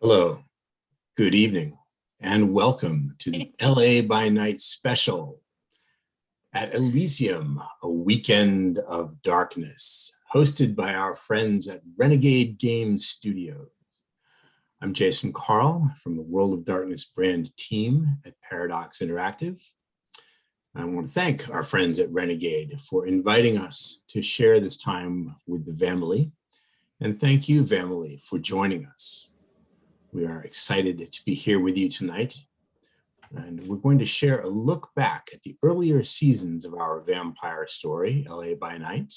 Hello, good evening, and welcome to the LA by Night special at Elysium, a weekend of darkness, hosted by our friends at Renegade Game Studios. I'm Jason Carl from the World of Darkness brand team at Paradox Interactive. I want to thank our friends at Renegade for inviting us to share this time with the family. And thank you, family, for joining us. We are excited to be here with you tonight. And we're going to share a look back at the earlier seasons of our vampire story, LA by Night,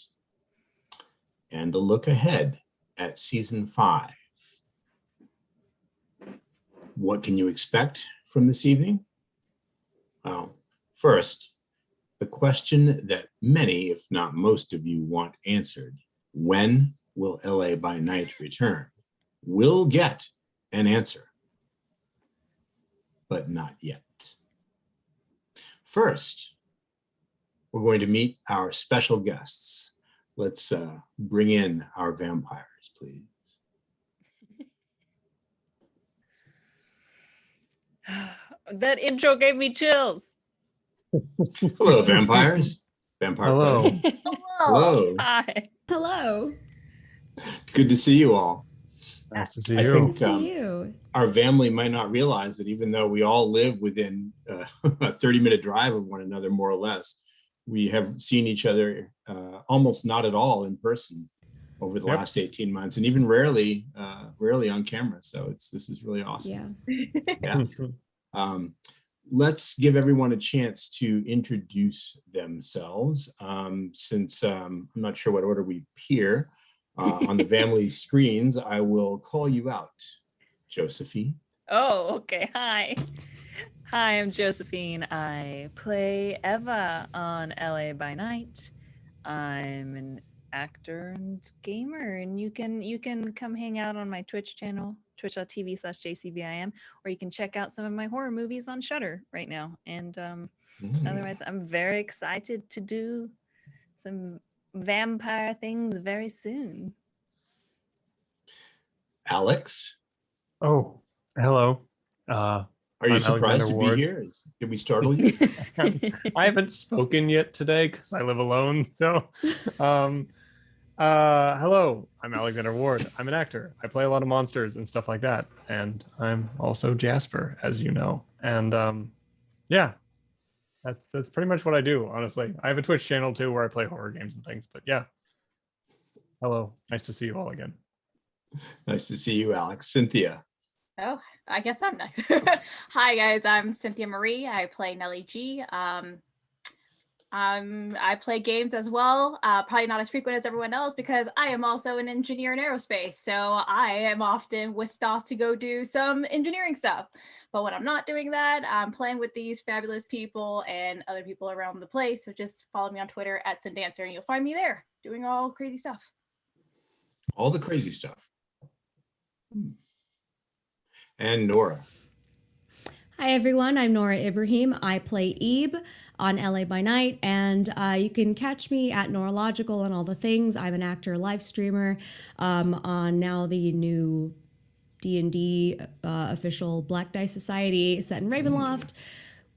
and a look ahead at season 5. What can you expect from this evening? Well, first, the question that many, if not most of you, want answered: when will LA by Night return? We'll get an answer, but not yet. First, we're going to meet our special guests. Let's bring in our vampires, please. That intro gave me chills. Hello, vampires. Vampire. Hello. Hello. Hi. Hello. It's good to see you all. Nice to see I you. think, Good to see you. Our family might not realize that even though we all live within a 30-minute drive of one another, more or less, we have seen each other almost not at all in person over the last 18 months, and even rarely on camera. So this is really awesome. Yeah. Let's give everyone a chance to introduce themselves. Since I'm not sure what order we appear on the family screens, I will call you out. Josephine. Oh, okay. Hi. Hi, I'm Josephine. I play Eva on LA by Night. I'm an actor and gamer, and you can come hang out on my Twitch channel, twitch.tv/jcbim, or you can check out some of my horror movies on Shudder right now. And otherwise, I'm very excited to do some vampire things very soon. Alex. Oh, hello. Are you I'm surprised Alexander to Ward. be here? Did we startle you? I haven't spoken yet today because I live alone. So, hello. I'm Alexander Ward. I'm an actor. I play a lot of monsters and stuff like that. And I'm also Jasper, as you know. And yeah, that's pretty much what I do. Honestly, I have a Twitch channel too where I play horror games and things. But yeah, hello. Nice to see you all again. Nice to see you, Alex. Cynthia. Oh, I guess I'm next. Hi guys, I'm Cynthia Marie. I play Nellie G. I play games as well. Probably not as frequent as everyone else because I am also an engineer in aerospace. So I am often whisked off to go do some engineering stuff. But when I'm not doing that, I'm playing with these fabulous people and other people around the place. So just follow me on Twitter at @SynDancer and you'll find me there doing all crazy stuff. All the crazy stuff. And Nora. Hi, everyone. I'm Nora Ibrahim. I play Ebe on LA by Night, and you can catch me at Norological and all the things. I'm an actor, live streamer on now the new D&D official Black Dice Society set in Ravenloft,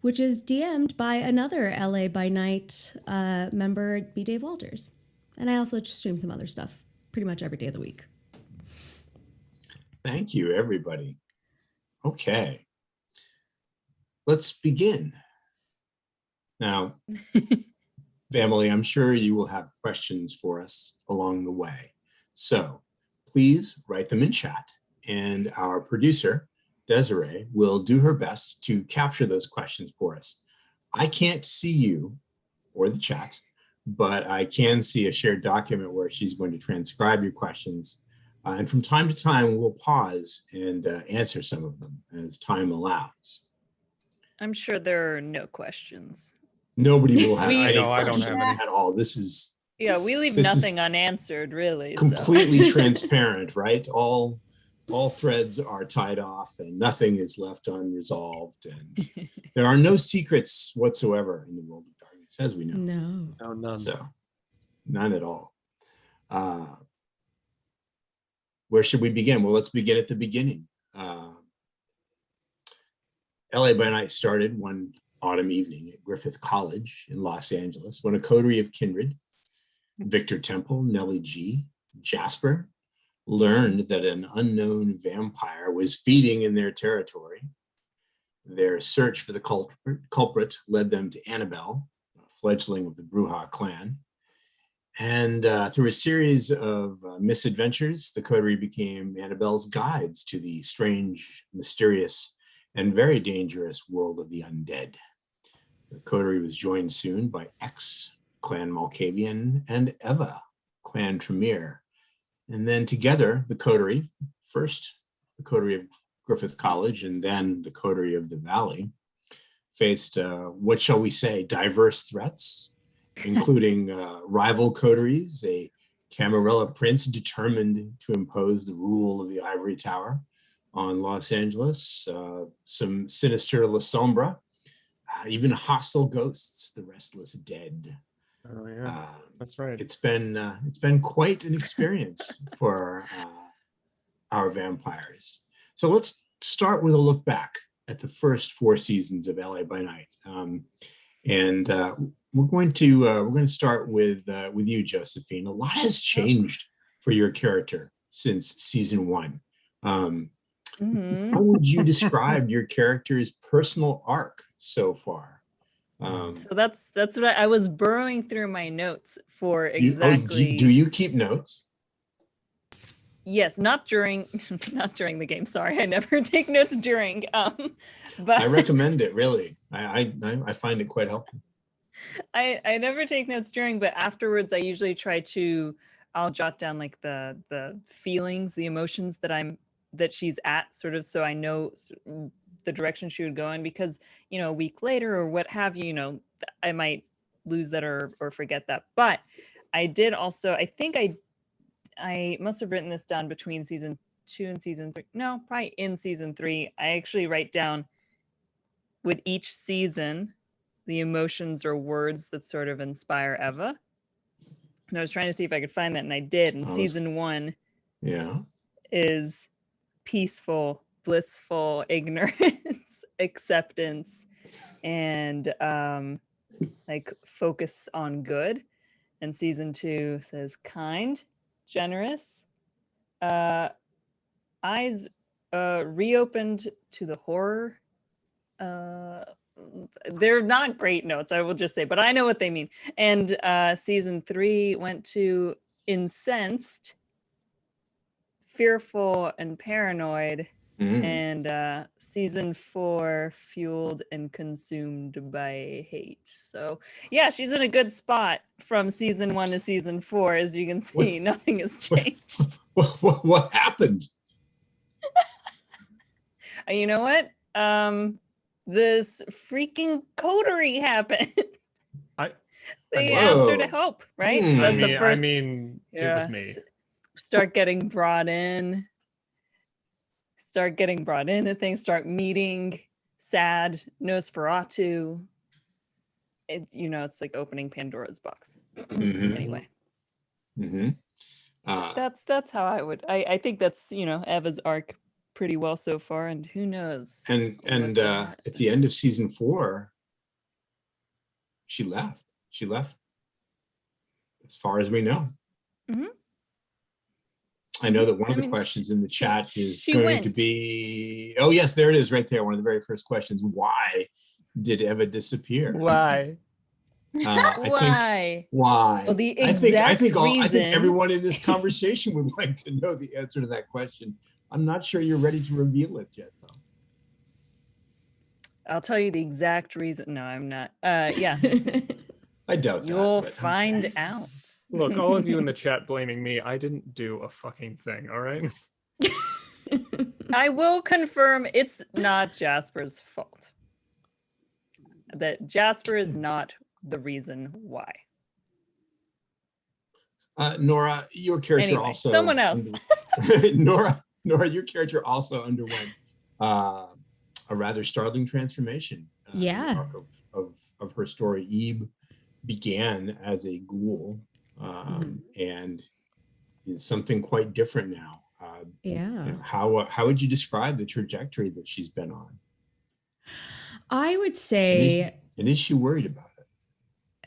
which is DM'd by another LA by Night member, B. Dave Walters. And I also stream some other stuff pretty much every day of the week. Thank you, everybody. Okay, let's begin. Now, family, I'm sure you will have questions for us along the way. So please write them in chat, and our producer, Desiree, will do her best to capture those questions for us. I can't see you or the chat, but I can see a shared document where she's going to transcribe your questions. And from time to time, we'll pause and answer some of them as time allows. I'm sure there are no questions. Nobody will have any No, I don't questions have any. at all. This is Yeah, we leave This is nothing unanswered, really. completely transparent, right? All threads are tied off and nothing is left unresolved. And there are no secrets whatsoever in the world of darkness, as we know. No. No, none. So, none at all. Where should we begin? Well, let's begin at the beginning. LA by Night started one autumn evening at Griffith College in Los Angeles when a coterie of kindred, Victor Temple, Nellie G, Jasper, learned that an unknown vampire was feeding in their territory. Their search for the culprit led them to Annabelle, a fledgling of the Bruja clan. And through a series of misadventures, the coterie became Annabelle's guides to the strange, mysterious, and very dangerous world of the undead. The coterie was joined soon by X, Clan Malkavian, and Eva, Clan Tremere. And then together, the coterie, first the coterie of Griffith College and then the coterie of the Valley, faced, what shall we say, diverse threats, including rival coteries, a Camarilla prince determined to impose the rule of the Ivory Tower on Los Angeles, some sinister La Sombra, even hostile ghosts, the restless dead. Oh yeah, that's right. It's been quite an experience for our vampires. So let's start with a look back at the first 4 seasons of LA by Night, and we're going to start with you, Josephine. A lot has changed for your character since season 1. How would you describe your character's personal arc so far? So that's what I was burrowing through my notes for exactly. Do you keep notes? Yes, not during the game. Sorry, I never take notes during. But I recommend it, really. I find it quite helpful. I never take notes during, but afterwards I usually I'll jot down like the feelings, the emotions that she's at, sort of, so I know the direction she would go in, because a week later or what have you, I might lose that or forget that. But I did also, I think I must have written this down between season 2 and season 3. No, probably in season 3. I actually write down with each season the emotions or words that sort of inspire Eva. And I was trying to see if I could find that, and I did. And season 1 is peaceful, blissful, ignorance, acceptance, and like focus on good. And season 2 says kind, generous, eyes reopened to the horror. They're not great notes, I will just say, but I know what they mean. And season 3 went to incensed, fearful, and paranoid. And season 4 fueled and consumed by hate. So yeah, she's in a good spot from season 1 to season 4. As you can see, nothing has changed. What happened? You know what? This freaking coterie happened. They asked her to help, right? That's the first. It was me. Start getting brought into things, start meeting sad Nosferatu. It's like opening Pandora's box. Anyway. That's how I think that's Eva's arc pretty well so far, and who knows. And at the end of season 4, she left. As far as we know. I know that one of the questions in the chat is going to be, oh yes, there it is right there. One of the very first questions. Why did Eva disappear? Why? Why? Why? Well, the exact reason. I think everyone in this conversation would like to know the answer to that question. I'm not sure you're ready to reveal it yet, though. I'll tell you the exact reason. No, I'm not. Yeah. I doubt that. You'll find out. Look, all of you in the chat blaming me. I didn't do a fucking thing, all right? I will confirm it's not Jasper's fault. That Jasper is not the reason why. Nora, your character also. Someone else. Nora, your character also underwent a rather startling transformation. Yeah. Of her story. Ebe began as a ghoul and is something quite different now. How would you describe the trajectory that she's been on? I would say. And is she worried about it?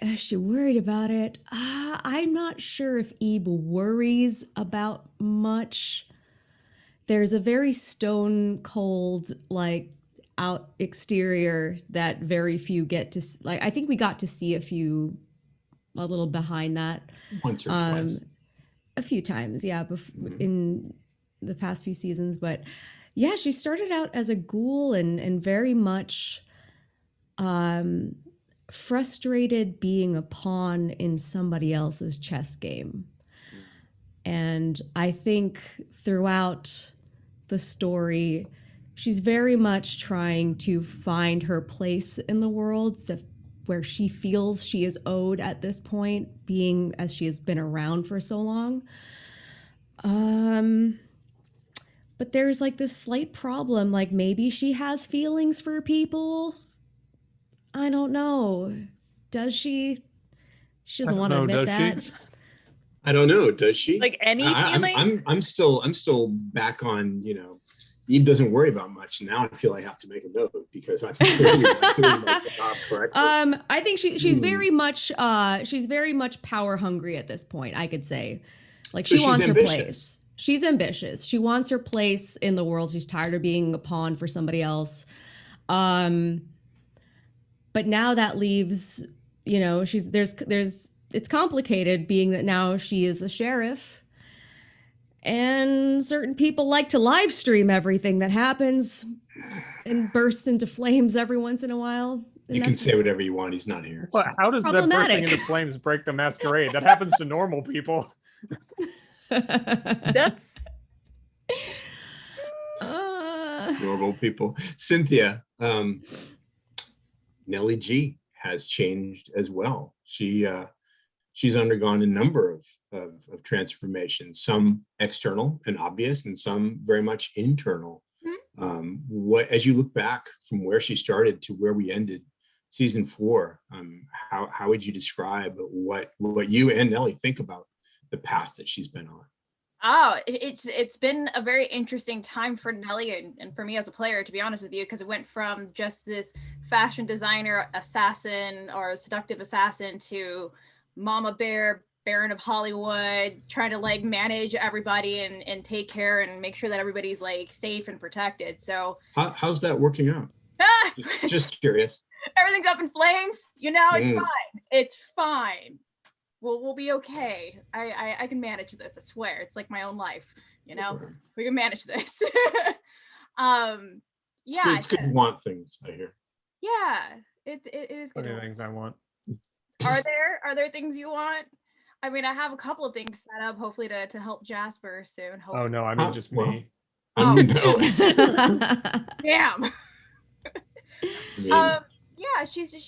Is she worried about it? I'm not sure if Ebe worries about much. There's a very stone cold, like, out exterior that very few get to, like, I think we got to see a little behind that. Once or twice. A few times, yeah, in the past few seasons. But yeah, she started out as a ghoul and very much frustrated being a pawn in somebody else's chess game. And I think throughout the story, she's very much trying to find her place in the world, where she feels she is owed at this point, being as she has been around for so long. But there's like this slight problem, like maybe she has feelings for people. I don't know. Does she? She doesn't want to admit that. I don't know. Does she? Like any feelings? I'm still back on, Eve doesn't worry about much. Now I feel I have to make a note because I'm doing my job correctly. I think she's very much power hungry at this point, I could say. Like, she wants her place. She's ambitious. She wants her place in the world. She's tired of being a pawn for somebody else. But now that leaves, it's complicated, being that now she is the sheriff. And certain people like to live stream everything that happens and bursts into flames every once in a while. And you can say whatever you want. He's not here. Well, how does that bursting into flames break the masquerade? That happens to normal people. That's normal people. Cynthia, Nellie G has changed as well. She's undergone a number of transformations, some external and obvious, and some very much internal. As you look back from where she started to where we ended season 4, how would you describe what you and Nellie think about the path that she's been on? Oh, it's been a very interesting time for Nellie and for me as a player, to be honest with you, because it went from just this fashion designer assassin or seductive assassin to mama bear, Baron of Hollywood, trying to like manage everybody and take care and make sure that everybody's like safe and protected. So how's that working out? Just curious. Everything's up in flames. It's fine. It's fine. We'll be okay. I can manage this. I swear. It's like my own life. We can manage this. It's good to want things, I hear. Yeah, it is good. Plenty of things I want. Are there things you want? I mean, I have a couple of things set up, hopefully to help Jasper soon. Hopefully. Oh no, I mean just me. Damn. Yeah, she's just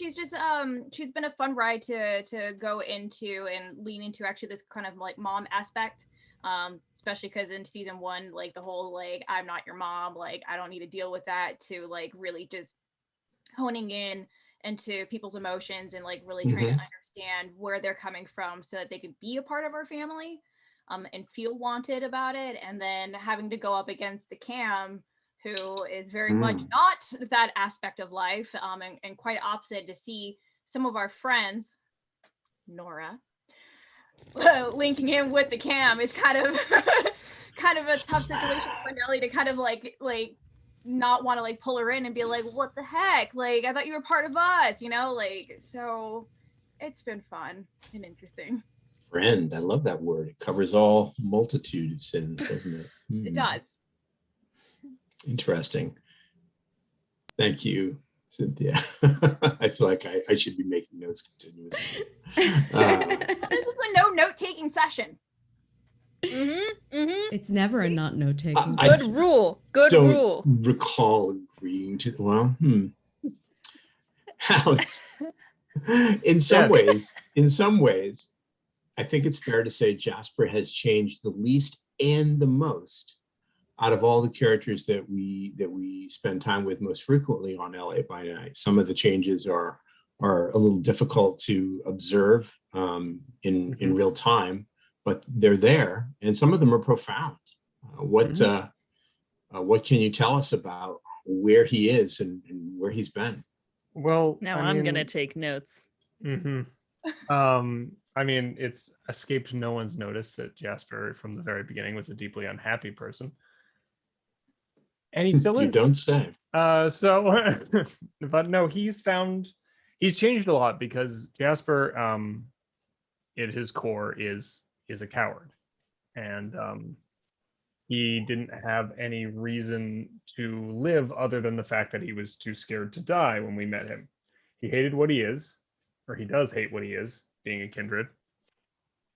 she's been a fun ride to go into and lean into actually this kind of like mom aspect, especially because in season 1, like the whole like I'm not your mom, like I don't need to deal with that, to like really just honing in into people's emotions and like really trying to understand where they're coming from so that they could be a part of our family, and feel wanted about it, and then having to go up against the Cam, who is very much not that aspect of life, and quite opposite, to see some of our friends, Nora, linking him with the Cam. It's kind of a tough situation for Nellie to kind of like not want to like pull her in and be like, what the heck? Like, I thought you were part of us, so it's been fun and interesting. Friend, I love that word. It covers all multitude of sins, doesn't it? It does. Interesting. Thank you, Cynthia. I feel like I should be making notes continuously. This is a note-taking session. It's never a not note-taking. Good rule. Don't recall agreeing to. Well, Alex. In some ways, I think it's fair to say Jasper has changed the least and the most out of all the characters that we spend time with most frequently on LA by Night. Some of the changes are a little difficult to observe in real time, but they're there, and some of them are profound. What can you tell us about where he is and where he's been? Well, Now I I'm mean, gonna take notes. I mean, it's escaped no one's notice that Jasper from the very beginning was a deeply unhappy person. And he still You is. don't say. But no, he's changed a lot because Jasper, at his core is a coward. And he didn't have any reason to live other than the fact that he was too scared to die when we met him. He hated what he is, or he does hate what he is, being a kindred.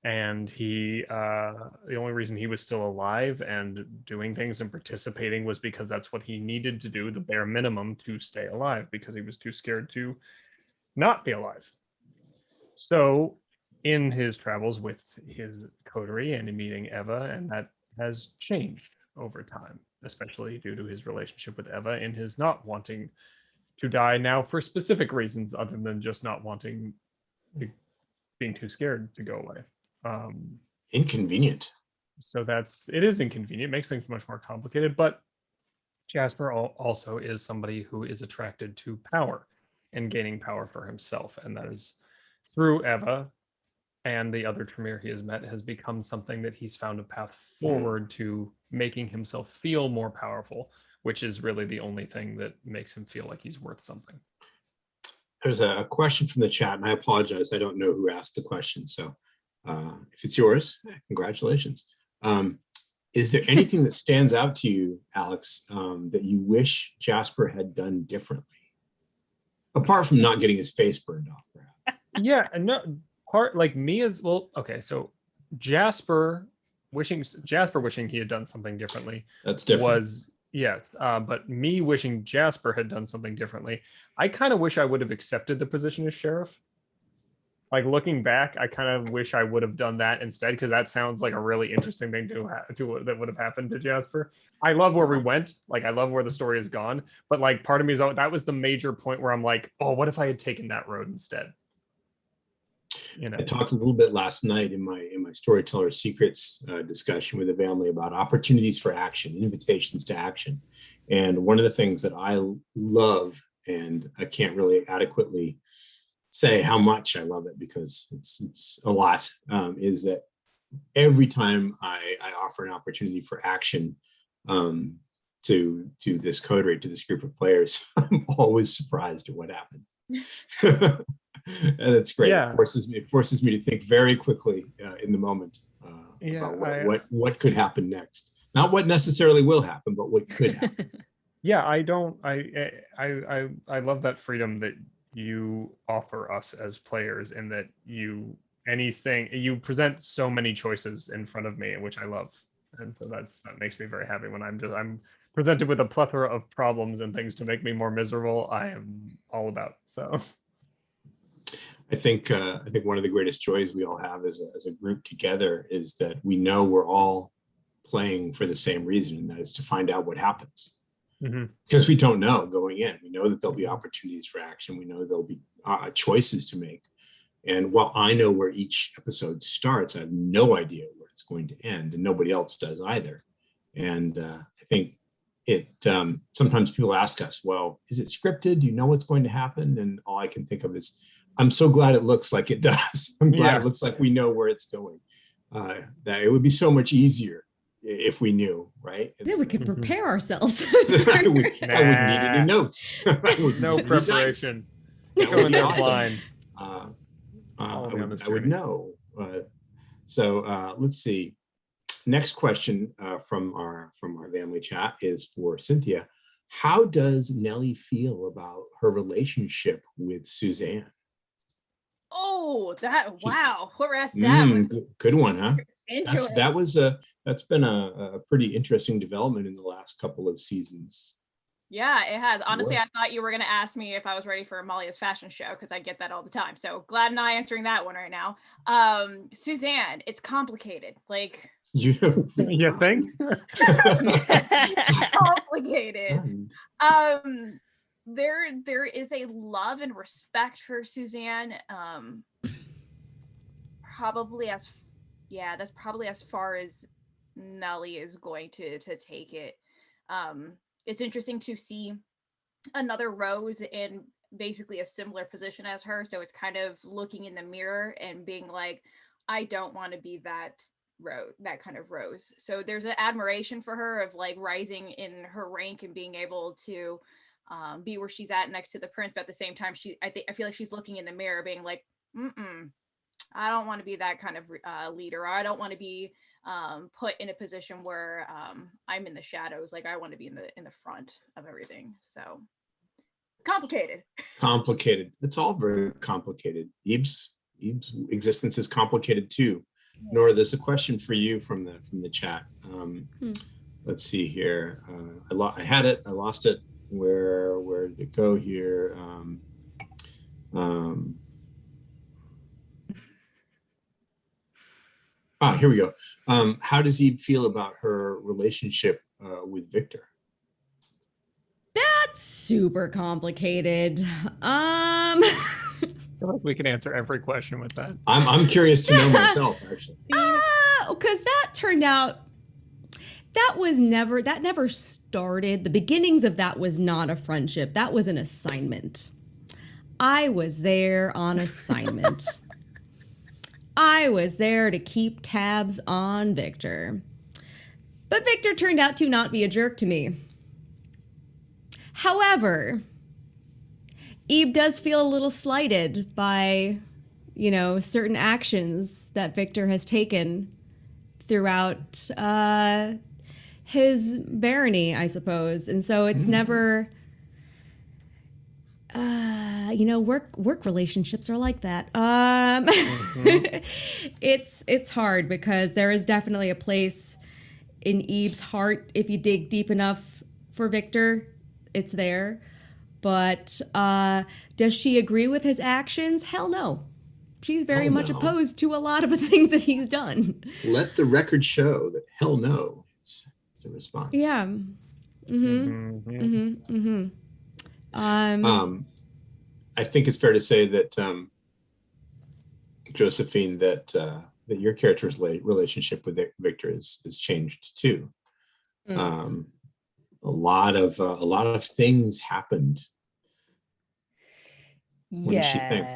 And the only reason he was still alive and doing things and participating was because that's what he needed to do, the bare minimum, to stay alive, because he was too scared to not be alive. So in his travels with his coterie and in meeting Eva, and that has changed over time, especially due to his relationship with Eva and his not wanting to die now for specific reasons other than just not wanting, being too scared to go away. Inconvenient. So it is inconvenient, makes things much more complicated, but Jasper also is somebody who is attracted to power and gaining power for himself, and that is through Eva and the other Tremere he has met, has become something that he's found a path forward to making himself feel more powerful, which is really the only thing that makes him feel like he's worth something. There's a question from the chat, and I apologize, I don't know who asked the question, so if it's yours, congratulations. Is there anything that stands out to you, Alex, that you wish Jasper had done differently? Apart from not getting his face burned off, perhaps. Yeah, no, part like me as well. Okay, so Jasper wishing he had done something differently. That's different. Was yes, but me wishing Jasper had done something differently. I kind of wish I would have accepted the position as sheriff. Like looking back, I kind of wish I would have done that instead, because that sounds like a really interesting thing that would have happened to Jasper. I love where we went. Like I love where the story has gone. But like part of me is that was the major point where I'm like, oh, what if I had taken that road instead? You know, I talked a little bit last night in my Storyteller Secrets discussion with the family about opportunities for action, invitations to action. And one of the things that I love, and I can't really adequately say how much I love it because it's a lot, is that every time I offer an opportunity for action to this coterie, to this group of players, I'm always surprised at what happens. And it's great. Yeah. It forces me to think very quickly in the moment about what could happen next. Not what necessarily will happen, but what could happen. Yeah, I love that freedom that you offer us as players, and that you present so many choices in front of me, which I love. And so that makes me very happy when I'm presented with a plethora of problems and things to make me more miserable. I am all about. So I think one of the greatest joys we all have as a group together is that we know we're all playing for the same reason, and that is to find out what happens. Mm-hmm. Because we don't know going in. We know that there'll be opportunities for action. We know there'll be choices to make. And while I know where each episode starts, I have no idea where it's going to end, and nobody else does either. And I think it sometimes people ask us, well, is it scripted? Do you know what's going to happen? And all I can think of is, I'm so glad it looks like it does. I'm glad it looks like we know where it's going. That it would be so much easier if we knew, right? Then we could prepare ourselves. I wouldn't need any notes. No preparation. Going there blind. I would know. So let's see. Next question from our family chat is for Cynthia. How does Nellie feel about her relationship with Suzanne? Oh, wow! Whoever asked that. Good one, huh? Interesting. That's been a pretty interesting development in the last couple of seasons. Yeah, it has. Honestly, I thought you were going to ask me if I was ready for Amalia's fashion show, because I get that all the time. So glad I'm not answering that one right now. Suzanne, it's complicated. Like you think? Complicated. There is a love and respect for Suzanne. That's probably as far as Nellie is going to take it. It's interesting to see another Rose in basically a similar position as her. So it's kind of looking in the mirror and being like, I don't want to be that kind of Rose. So there's an admiration for her of like rising in her rank and being able to be where she's at next to the prince, but at the same time I feel like she's looking in the mirror being like, I don't want to be that kind of leader, or I don't want to be put in a position where I'm in the shadows. Like I want to be in the front of everything. So complicated. It's all very complicated. Eve's existence is complicated too. Nora, there's a question for you from the chat. Let's see here. I had it. I lost it. Where did it go here? Here we go. How does Eve feel about her relationship with Victor? That's super complicated. I feel like we can answer every question with that. I'm curious to know myself, actually. Because that turned out that never started. The beginnings of that was not a friendship. That was an assignment. I was there on assignment. I was there to keep tabs on Victor. But Victor turned out to not be a jerk to me. However, Eve does feel a little slighted by, certain actions that Victor has taken throughout his barony, I suppose. And so it's never, work relationships are like that. It's hard because there is definitely a place in Eve's heart. If you dig deep enough for Victor, it's there. But does she agree with his actions? Hell no. She's very much opposed to a lot of the things that he's done. Let the record show that hell no is the response. Yeah. I think it's fair to say that Josephine, that your character's relationship with Victor is changed too. A lot of things happened. What does she think?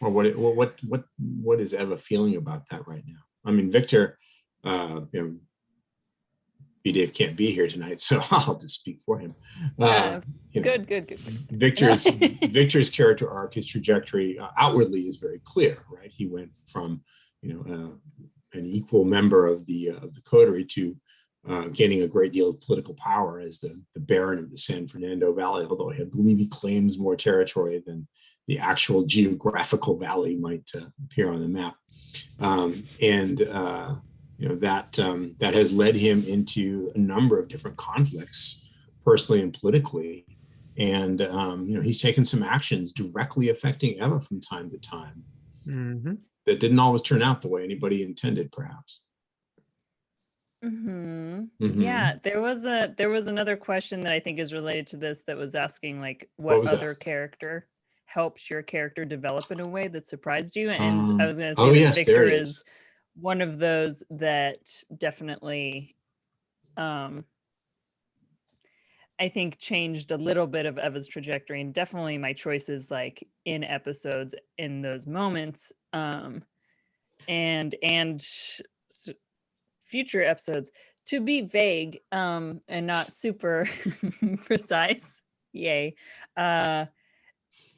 Or what is Eva feeling about that right now? I mean, Victor, B-Dave can't be here tonight, so I'll just speak for him. Good. Victor's character arc, his trajectory outwardly is very clear, right? He went from an equal member of the coterie to gaining a great deal of political power as the Baron of the San Fernando Valley, although I believe he claims more territory than the actual geographical valley might appear on the map. That has led him into a number of different conflicts, personally and politically. And, he's taken some actions directly affecting Eva from time to time that didn't always turn out the way anybody intended, perhaps. Yeah, there was another question that I think is related to this that was asking like what other character helps your character develop in a way that surprised you, and I was going to say that Victor is one of those that definitely I think changed a little bit of Eva's trajectory, and definitely my choices like in episodes in those moments and future episodes, to be vague and not super precise. Yay.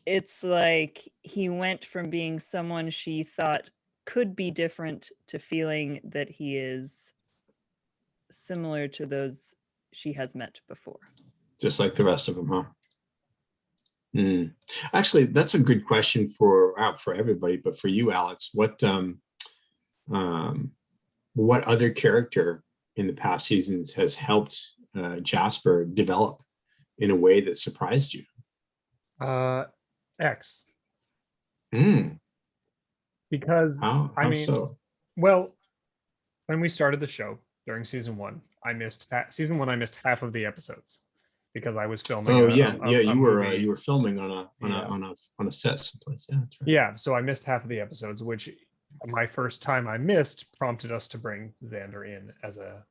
It's like he went from being someone she thought could be different to feeling that he is similar to those she has met before. Just like the rest of them, huh? Actually, that's a good question for everybody, but for you, Alex, what other character in the past seasons has helped Jasper develop in a way that surprised you? X. Because how so? Well, when we started the show during season one, I missed half of the episodes because I was filming. You were filming on a set someplace. Yeah, that's right. Yeah, so I missed half of the episodes, which my first time I missed prompted us to bring Xander in as a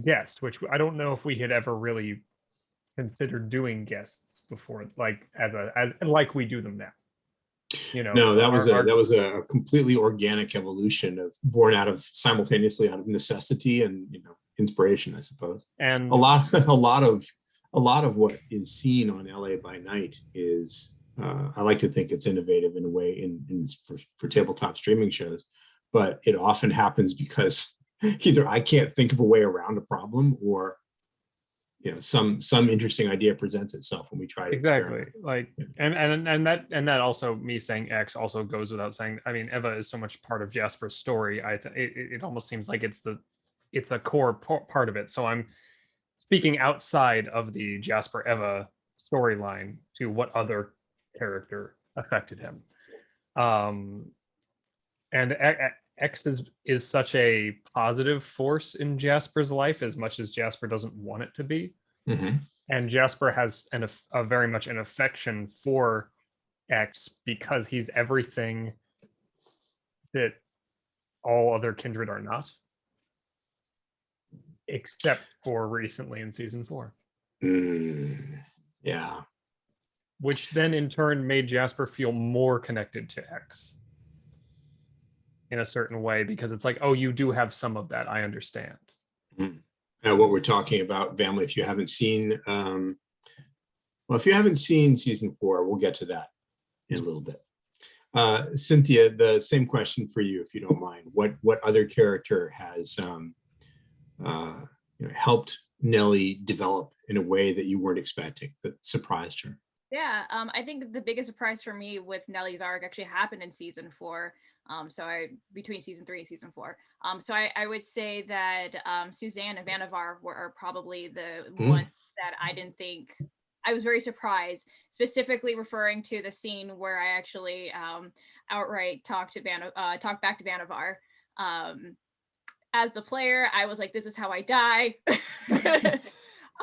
guest, which I don't know if we had ever really considered doing guests before, like as like we do them now. No, that was our- that was a completely organic evolution born out of simultaneously out of necessity and inspiration, I suppose. and a lot of what is seen on LA by Night is I like to think it's innovative in a way for tabletop streaming shows, but it often happens because either I can't think of a way around a problem, or some interesting idea presents itself when we try to exactly experiment. like and that also, me saying X also goes without saying. I mean, Eva is so much part of Jasper's story. It almost seems like it's a core part of it. So I'm speaking outside of the Jasper Eva storyline to what other character affected him. And X is such a positive force in Jasper's life, as much as Jasper doesn't want it to be. Mhm. And Jasper has a very much an affection for X because he's everything that all other kindred are not, except for recently in season 4. Yeah. Which then in turn made Jasper feel more connected to X in a certain way, because it's like, oh, you do have some of that, I understand. What we're talking about, family, if you haven't seen season 4, we'll get to that in a little bit. Cynthia, the same question for you, if you don't mind. What other character has helped Nellie develop in a way that you weren't expecting, that surprised her? Yeah, I think the biggest surprise for me with Nellie's arc actually happened in season 4. Between season 3 and season 4. I would say that Suzanne and Vannevar are probably the ones that I didn't think. I was very surprised, specifically referring to the scene where I actually outright talked back to Vannevar. As the player, I was like, "This is how I die."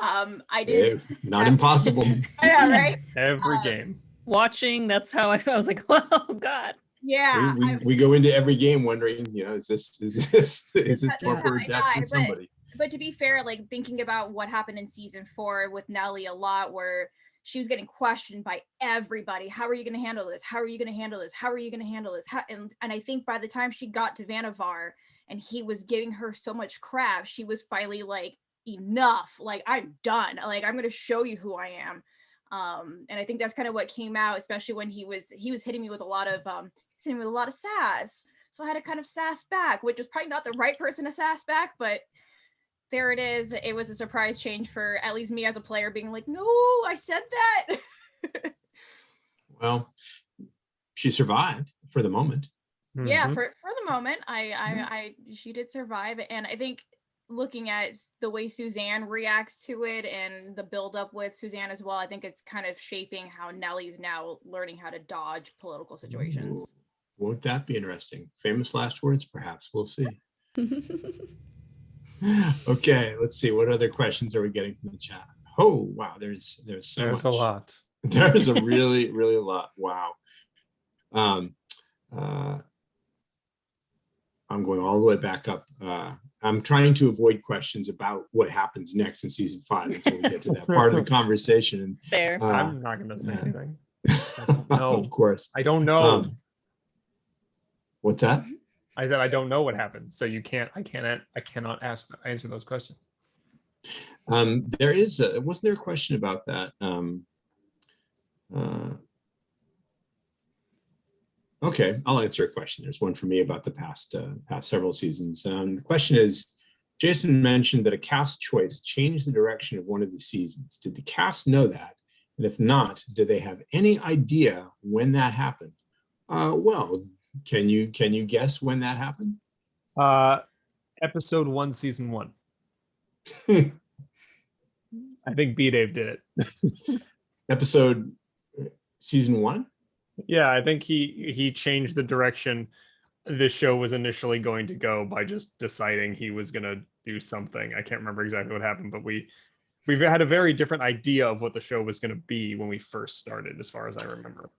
I did not impossible. Yeah, right. Every game. Watching, that's how I was like, oh God. Yeah, we go into every game wondering, is this more for death than somebody? But to be fair, like thinking about what happened in season 4 with Nellie a lot, where she was getting questioned by everybody. How are you going to handle this? How are you going to handle this? How are you going to handle this? And I think by the time she got to Vannevar and he was giving her so much crap, she was finally like, enough. Like, I'm done. Like, I'm going to show you who I am. And I think that's kind of what came out, especially when he was hitting me with a lot of sass. So I had to kind of sass back, which was probably not the right person to sass back, but there it is. It was a surprise change for at least me as a player, being like, no, I said that. Well, she survived for the moment. Yeah, for the moment, she did survive. And I think looking at the way Suzanne reacts to it and the buildup with Suzanne as well, I think it's kind of shaping how Nellie's now learning how to dodge political situations. Ooh, won't that be interesting? Famous last words, perhaps. We'll see. Okay, let's see. What other questions are we getting from the chat? Oh, wow. There's much. A lot. There's a really, really a lot. Wow. I'm going all the way back up. I'm trying to avoid questions about what happens next in season 5 until we get to that part of the conversation. And Fair. I'm not going to say anything. No, of course. I don't know. What's that? I said I don't know what happens, so I cannot answer those questions. Wasn't there a question about that? Okay, I'll answer a question. There's one for me about the past several seasons. The question is, Jason mentioned that a cast choice changed the direction of one of the seasons. Did the cast know that? And if not, do they have any idea when that happened? Well, can you guess when that happened? Episode 1, season 1. I think B-Dave did it. Episode season 1? Yeah, I think he changed the direction the show was initially going to go by just deciding he was going to do something. I can't remember exactly what happened, but we've had a very different idea of what the show was going to be when we first started, as far as I remember.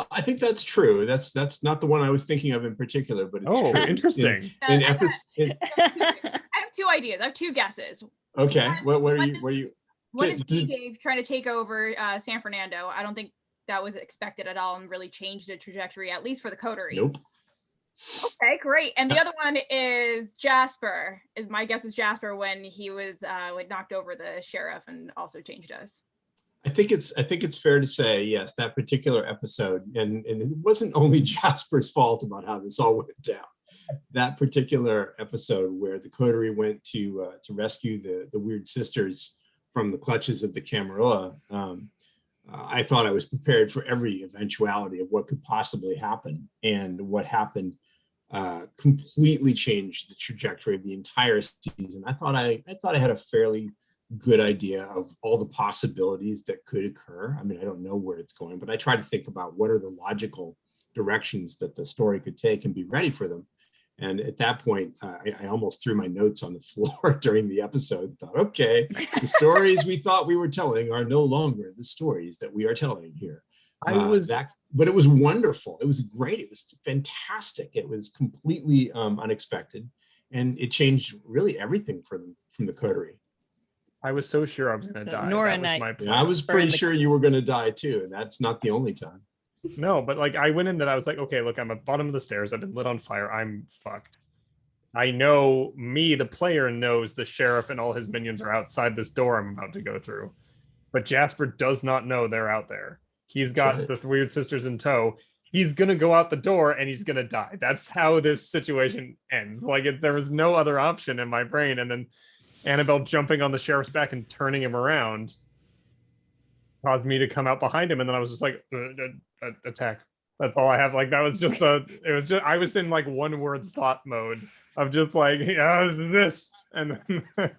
I think that's true. That's not the one I was thinking of in particular, but it's true. Interesting. In episode, I have 2 ideas. I have 2 guesses. Okay. What are What you? is- What are you? What Did- is did- Renegade trying to take over San Fernando? I don't think that was expected at all and really changed the trajectory, at least for the coterie. Nope. Okay, great. And the other one is Jasper. My guess is Jasper when he was when knocked over the sheriff and also changed us. I think it's fair to say, yes, that particular episode, and it wasn't only Jasper's fault about how this all went down. That particular episode where the coterie went to rescue the weird sisters from the clutches of the Camarilla, I thought I was prepared for every eventuality of what could possibly happen, and what happened completely changed the trajectory of the entire season. I thought I had a fairly good idea of all the possibilities that could occur. I mean, I don't know where it's going, but I try to think about what are the logical directions that the story could take and be ready for them. And at that point, I almost threw my notes on the floor during the episode. Thought, okay, the stories we thought we were telling are no longer the stories that we are telling here. But it was wonderful. It was great. It was fantastic. It was completely unexpected, and it changed really everything from the coterie. I was so sure I was going to So die. Nora That and was I- my Yeah, plan. I was Burn pretty the- sure you were going to die too, and that's not the only time. No, but like I went in that I was like, okay, look, I'm at the bottom of the stairs. I've been lit on fire. I'm fucked. I know me, the player, knows the sheriff and all his minions are outside this door I'm about to go through. But Jasper does not know they're out there. He's got right. the weird sisters in tow. He's gonna go out the door and he's gonna die. That's how this situation ends. Like there was no other option in my brain. And then Annabelle jumping on the sheriff's back and turning him around caused me to come out behind him, and then I was just like, attack. That's all I have. Like that was just I was in like one word thought mode of just like, yeah, this, and then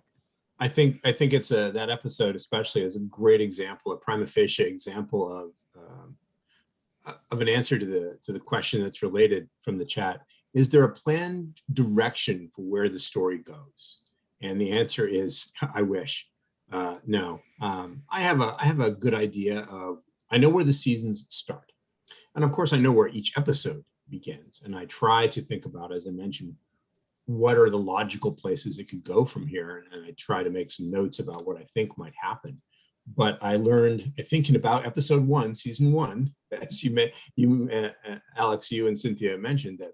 I think it's that episode especially is a great example, a prima facie example of an answer to the question that's related from the chat. Is there a planned direction for where the story goes? And the answer is, I wish. No. I have a good idea of, I know where the seasons start. And of course, I know where each episode begins. And I try to think about, as I mentioned, what are the logical places it could go from here? And I try to make some notes about what I think might happen. But I learned, thinking about episode 1, season 1, as Alex, you and Cynthia mentioned, that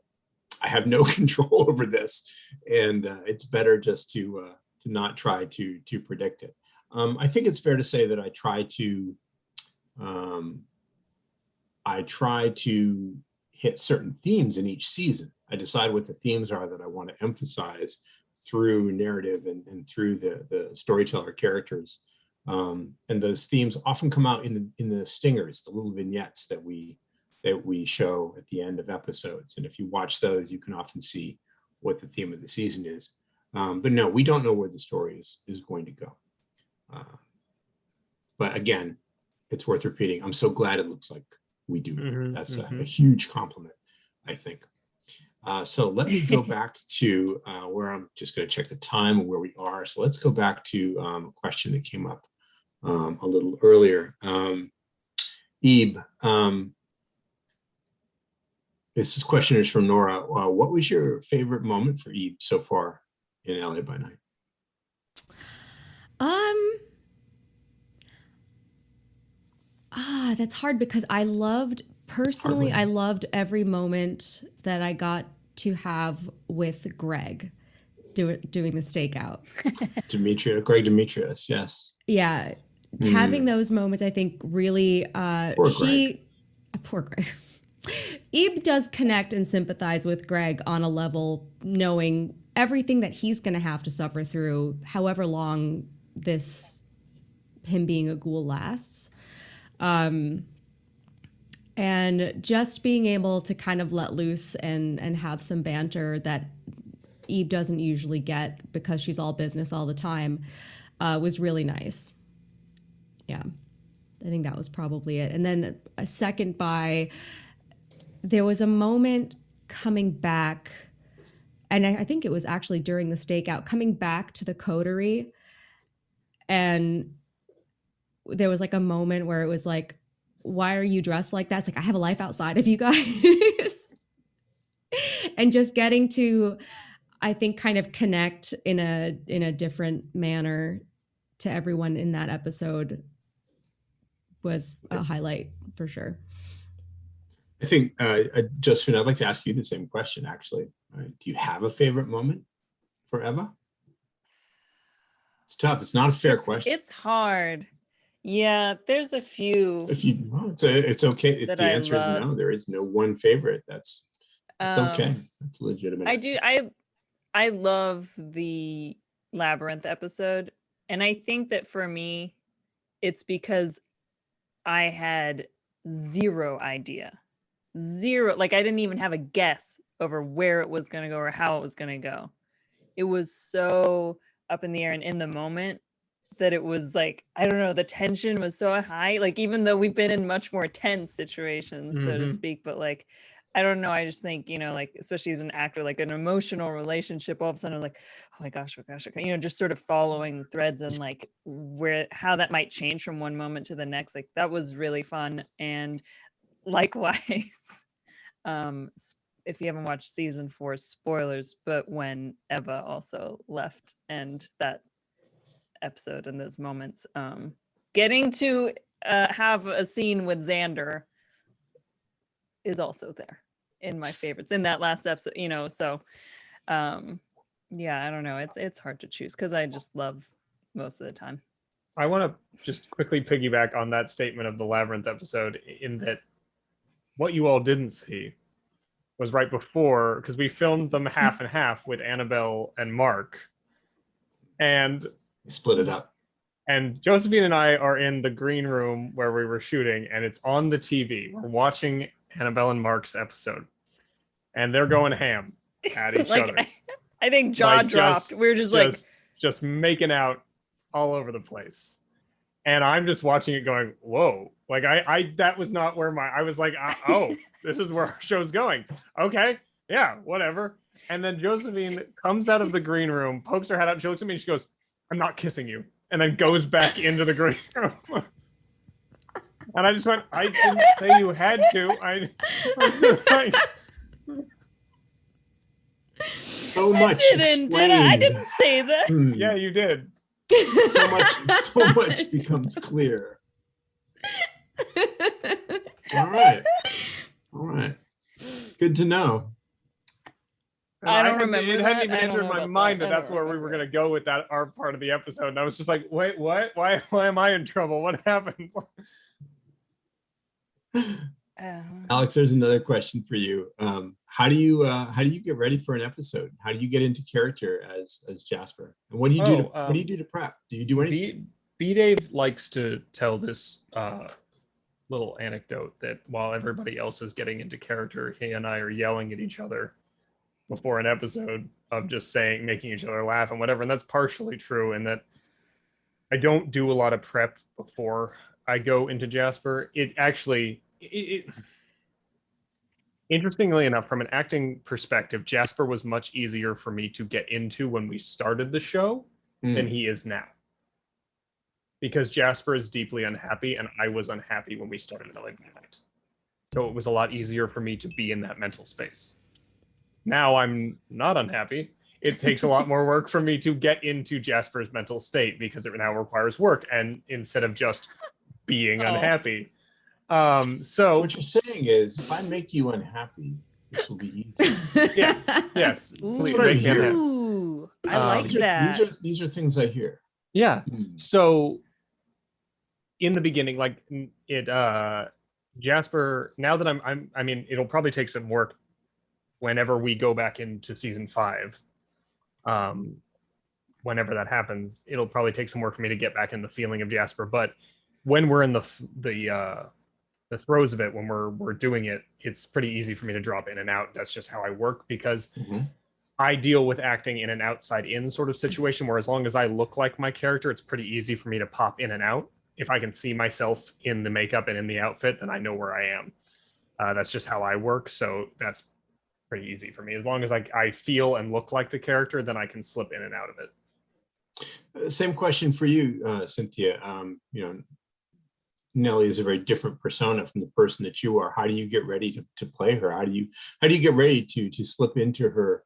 I have no control over this, and it's better just to not try to predict it. I think it's fair to say that I try to hit certain themes in each season. I decide what the themes are that I want to emphasize through narrative and through the storyteller characters. And those themes often come out in the stingers, the little vignettes that we show at the end of episodes. And if you watch those, you can often see what the theme of the season is. But no, we don't know where the story is going to go. But again, it's worth repeating. I'm so glad it looks like we do. That's a huge compliment, I think. So let me go back to where I'm just going to check the time and where we are. So let's go back to a question that came up a little earlier. Ebe, this question is from Nora. What was your favorite moment for Ebe so far in LA by Night? That's hard because I loved every moment that I got to have with Greg doing the stakeout. Greg Demetrius, yes. Yeah. Having those moments, I think really, poor Greg. Ebe does connect and sympathize with Greg on a level, knowing everything that he's going to have to suffer through, however long him being a ghoul lasts. And just being able to kind of let loose and have some banter that Ebe doesn't usually get because she's all business all the time was really nice. Yeah, I think that was probably it. And then a second there was a moment coming back, and I think it was actually during the stakeout, coming back to the coterie, and there was like a moment where it was like, why are you dressed like that? It's like, I have a life outside of you guys. And just getting to I think kind of connect in a different manner to everyone in that episode was a highlight for sure. I think, Josephine, I'd like to ask you the same question, actually. Do you have a favorite moment for Eva? It's tough. It's not a fair question. It's hard. Yeah, there's a few. If you, well, it's okay. If that the I answer is no, love. there is no one favorite. That's okay. That's legitimate. I love the Labyrinth episode. And I think that for me, it's because I had zero idea. Zero. Like I didn't even have a guess over where it was going to go or how it was going to go. It was so up in the air and in the moment that it was like, I don't know, the tension was so high. Like even though we've been in much more tense situations, so to speak, but like, I don't know. I just think, you know, like, especially as an actor, like an emotional relationship, all of a sudden I'm like, oh my gosh, okay. You know, just sort of following threads and like how that might change from one moment to the next. Like that was really fun. And likewise, if you haven't watched season 4, spoilers, but when Eva also left and that episode and those moments, getting to have a scene with Xander is also there in my favorites in that last episode, you know. So yeah, I don't know, it's hard to choose because I just love most of the time. I want to just quickly piggyback on that statement of the Labyrinth episode, in that what you all didn't see was right before, because we filmed them half and half with Annabelle and Mark, and split it up. And Josephine and I are in the green room where we were shooting, and it's on the TV. We're watching Annabelle and Mark's episode, and they're going ham at each like, other. I think jaw dropped. We were just making out all over the place. And I'm just watching it going, whoa. Like I that was not where I was like, oh, this is where our show's going. Okay, yeah, whatever. And then Josephine comes out of the green room, pokes her head out, she looks at me and she goes, I'm not kissing you. And then goes back into the green room. And I just went, I didn't say you had to. So much did I didn't say that. Yeah, you did. So much becomes clear. All right. Good to know. I don't remember. It hadn't even I don't entered know my about mind that. that that's where we were going to go with that our part of the episode. And I was just like, wait, what? Why am I in trouble? What happened? Alex, there's another question for you. How do you get ready for an episode? How do you get into character as Jasper? And what do you do to prep? Do you do anything? B-Dave likes to tell this little anecdote that while everybody else is getting into character, he and I are yelling at each other before an episode of just making each other laugh and whatever. And that's partially true in that I don't do a lot of prep before I go into Jasper. Interestingly enough, from an acting perspective, Jasper was much easier for me to get into when we started the show than he is now. Because Jasper is deeply unhappy, and I was unhappy when we started LA by Night. So it was a lot easier for me to be in that mental space. Now I'm not unhappy. It takes a lot more work for me to get into Jasper's mental state because it now requires work, and instead of just being unhappy. So what you're saying is, if I make you unhappy, this will be easy. Yes. Ooh, That's what I hear. Ooh, I like that. These are things I hear. Yeah. So in the beginning, like Jasper, now that I mean, it'll probably take some work whenever we go back into season 5. Whenever that happens, it'll probably take some work for me to get back in the feeling of Jasper. But when we're in the throes of it, when we're doing it, it's pretty easy for me to drop in and out. That's just how I work, because I deal with acting in an outside-in sort of situation, where as long as I look like my character, it's pretty easy for me to pop in and out. If I can see myself in the makeup and in the outfit, then I know where I am. That's just how I work. So that's pretty easy for me. As long as I feel and look like the character, then I can slip in and out of it. Same question for you, Cynthia. Nellie is a very different persona from the person that you are. How do you get ready to play her? How do you get ready to slip into her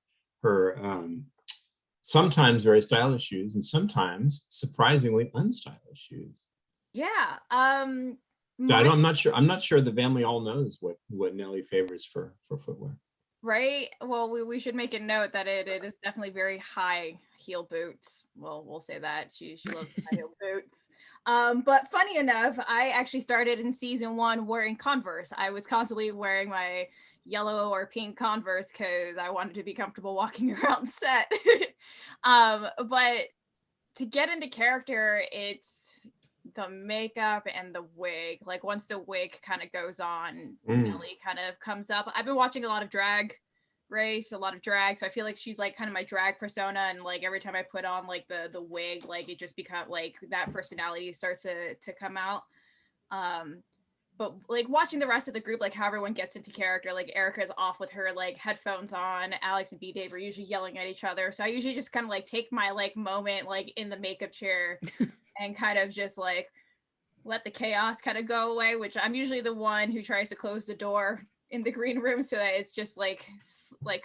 sometimes very stylish shoes and sometimes surprisingly unstylish shoes. Yeah. I'm not sure the family all knows what Nellie favors for footwear. Right. Well, we should make a note that it is definitely very high heel boots. Well, we'll say that she loves high heel boots. But funny enough, I actually started in season 1 wearing Converse. I was constantly wearing my yellow or pink Converse because I wanted to be comfortable walking around set. But to get into character, it's the makeup and the wig. Like once the wig kind of goes on, Nellie kind of comes up. I've been watching a lot of drag race, a lot of drag, so I feel like she's like kind of my drag persona, and like every time I put on like the wig, like it just becomes like that personality starts to come out. But like watching the rest of the group, like how everyone gets into character, like Erica's off with her like headphones on, Alex and B Dave are usually yelling at each other, so I usually just kind of like take my like moment like in the makeup chair and kind of just like let the chaos kind of go away, which I'm usually the one who tries to close the door in the green room so that it's just like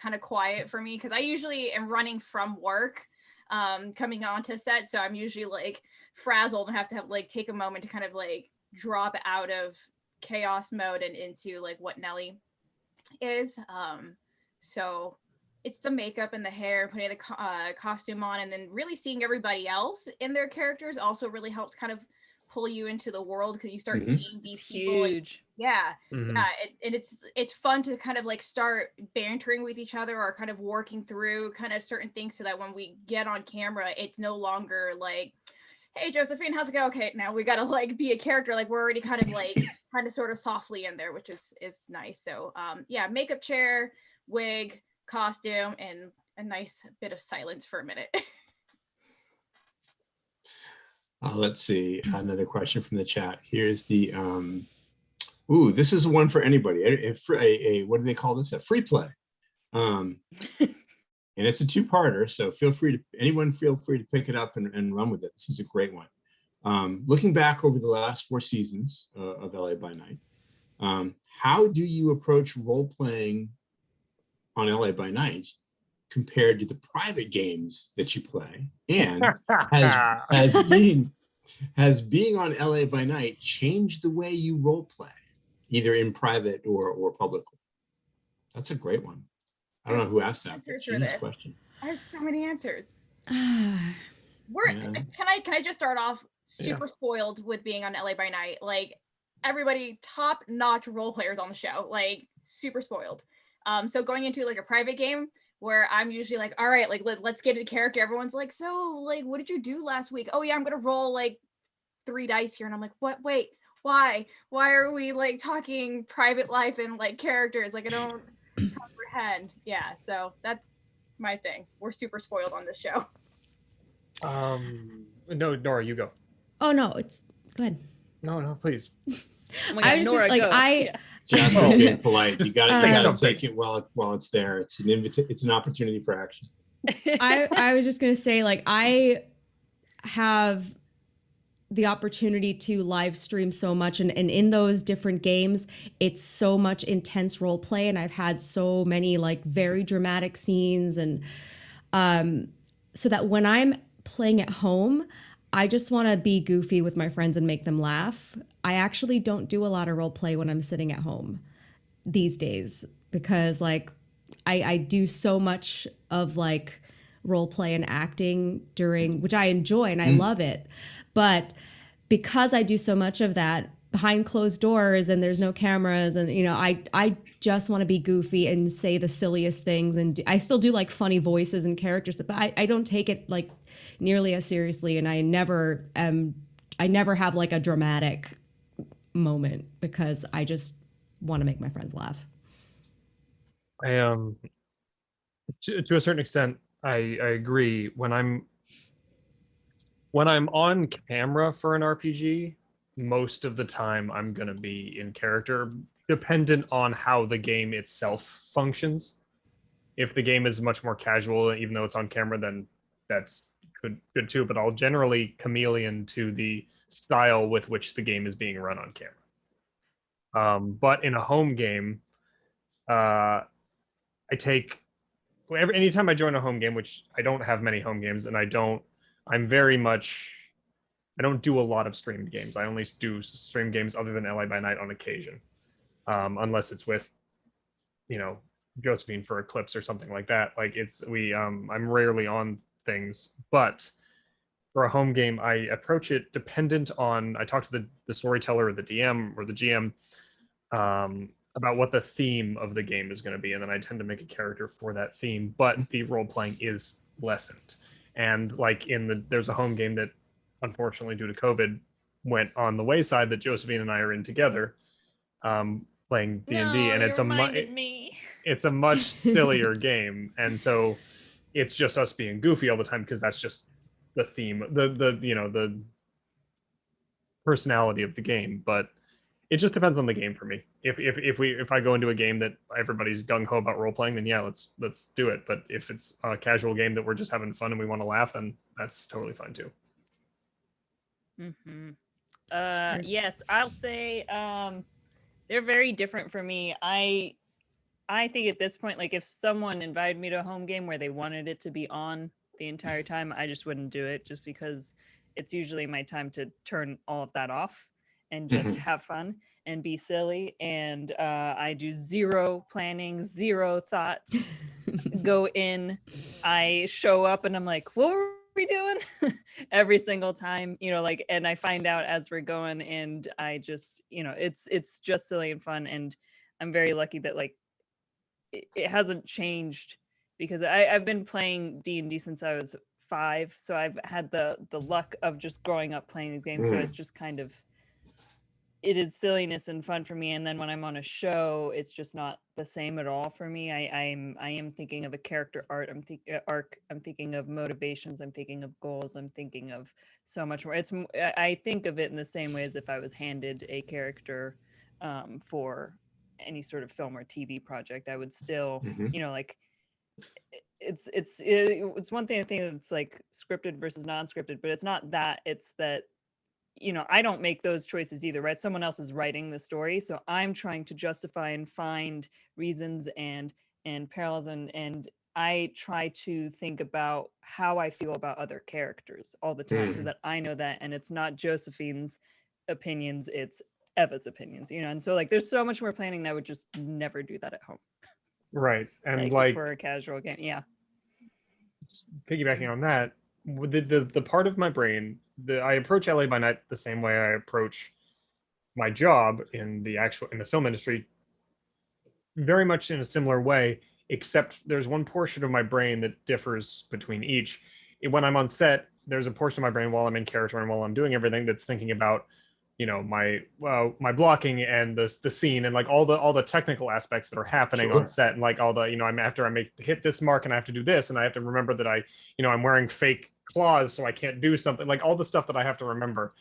kind of quiet for me, because I usually am running from work coming onto set, so I'm usually like frazzled and have to like take a moment to kind of like drop out of chaos mode and into like what Nellie is. So it's the makeup and the hair, putting the costume on, and then really seeing everybody else in their characters also really helps kind of pull you into the world, because you start seeing these people. Huge. Yeah. And it's fun to kind of like start bantering with each other or kind of working through kind of certain things, so that when we get on camera, it's no longer like, hey Josephine, how's it go? Okay, now we gotta like be a character, like we're already kind of like sort of softly in there, which is nice. So yeah, makeup chair, wig, costume, and a nice bit of silence for a minute. Let's see, another question from the chat. Here's the this is one for anybody. What do they call this? A free play. And it's a 2-parter, so anyone feel free to pick it up and run with it. This is a great one. Looking back over the last 4 seasons of LA by Night, how do you approach role-playing on LA by Night compared to the private games that you play? And has being on LA by Night changed the way you role-play, either in private or publicly? That's a great one. I don't know who asked that, but genius question. I have so many answers. Can I just start off super spoiled with being on LA by Night? Like everybody, top-notch role players on the show, like super spoiled. So going into like a private game where I'm usually like, all right, like let's get into character. Everyone's like, so like, what did you do last week? Oh yeah, I'm gonna roll like 3 dice here, and I'm like, what? Wait, why are we like talking private life and like characters? Like I don't comprehend. Yeah, so that's my thing. We're super spoiled on this show. No, Nora, you go. Oh no, it's go ahead. No, please. Oh my God, I was Nora, just like go. Jasper's being polite. You gotta take it while it's there. It's an opportunity for action. I was just gonna say, like, I have the opportunity to live stream so much, and in those different games, it's so much intense role play, and I've had so many like very dramatic scenes, and so that when I'm playing at home, I just want to be goofy with my friends and make them laugh. I actually don't do a lot of role play when I'm sitting at home these days, because like I do so much of like role play and acting during, which I enjoy and I love it. But because I do so much of that behind closed doors and there's no cameras, and you know, I just want to be goofy and say the silliest things, and I still do like funny voices and characters, but I don't take it like nearly as seriously, and I never have like a dramatic moment because I just want to make my friends laugh. I to a certain extent, I agree. When I'm on camera for an RPG, most of the time I'm gonna be in character, dependent on how the game itself functions. If the game is much more casual, even though it's on camera, then that's good too. But I'll generally chameleon to the style with which the game is being run on camera. But in a home game, I take anytime I join a home game, which I don't have many home games, and I don't do a lot of streamed games. I only do streamed games other than LA by Night on occasion, unless it's with, Josephine for Eclipse or something like that. Like I'm rarely on things, but for a home game, I approach it dependent on, I talk to the storyteller or the DM or the GM about what the theme of the game is going to be, and then I tend to make a character for that theme, but the role-playing is lessened. And like there's a home game that unfortunately due to COVID went on the wayside that Josephine and I are in together, playing D&D, and it's a much sillier game, and so it's just us being goofy all the time because that's just the theme, the personality of the game. But it just depends on the game for me. If I go into a game that everybody's gung-ho about role-playing, then yeah, let's do it. But if it's a casual game that we're just having fun and we want to laugh, then that's totally fine too. Mm-hmm. Yes, I'll say they're very different for me. I think at this point, like if someone invited me to a home game where they wanted it to be on the entire time, I just wouldn't do it, just because it's usually my time to turn all of that off and just have fun and be silly. And I do zero planning, zero thoughts. Go in, I show up and I'm like, what were we doing? Every single time, and I find out as we're going, and I just, it's just silly and fun. And I'm very lucky that like it hasn't changed, because I've been playing D&D since I was 5, so I've had the luck of just growing up playing these games. So it's just kind of, it is silliness and fun for me. And then when I'm on a show, it's just not the same at all for me. I am thinking of a character arc. I'm thinking of motivations. I'm thinking of goals. I'm thinking of so much more. I think of it in the same way as if I was handed a character for any sort of film or TV project. I would still, like it's one thing I think that's like scripted versus non-scripted, but it's not that. It's that I don't make those choices either, right? Someone else is writing the story, so I'm trying to justify and find reasons and parallels, and I try to think about how I feel about other characters all the time, so that I know that, and it's not Josephine's opinions, it's Eva's opinions, and so like there's so much more planning, and I would just never do that at home. Right. And like for a casual game, yeah. Piggybacking on that, the part of my brain, I approach LA by Night the same way I approach my job in the film industry, very much in a similar way, except there's one portion of my brain that differs between each. When I'm on set, there's a portion of my brain while I'm in character and while I'm doing everything that's thinking about my blocking and the scene and like all the technical aspects that are happening on set, and like all the I'm after I hit this mark and I have to do this, and I have to remember that I'm wearing fake claws so I can't do something, like all the stuff that I have to remember.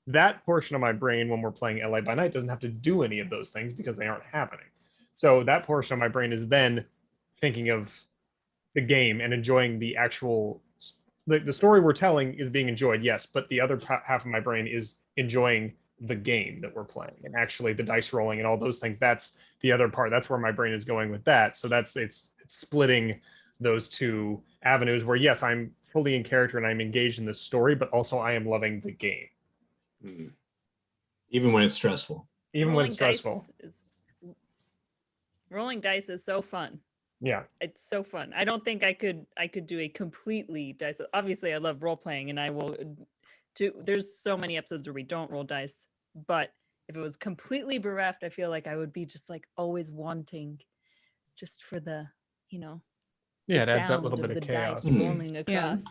That portion of my brain when we're playing LA by Night doesn't have to do any of those things because they aren't happening. So that portion of my brain is then thinking of the game and enjoying the actual the story we're telling is being enjoyed, yes, but the other half of my brain is enjoying the game that we're playing and actually the dice rolling and all those things. That's the other part. That's where my brain is going with that. So it's splitting those two avenues where, yes, I'm fully in character and I'm engaged in the story, but also I am loving the game. Even when it's stressful. Rolling dice is so fun. Yeah, it's so fun. I don't think I could do a completely dice. Obviously I love role playing, and I will there's so many episodes where we don't roll dice, but if it was completely bereft, I feel like I would be just like always wanting just for the it adds that little bit of chaos rolling across.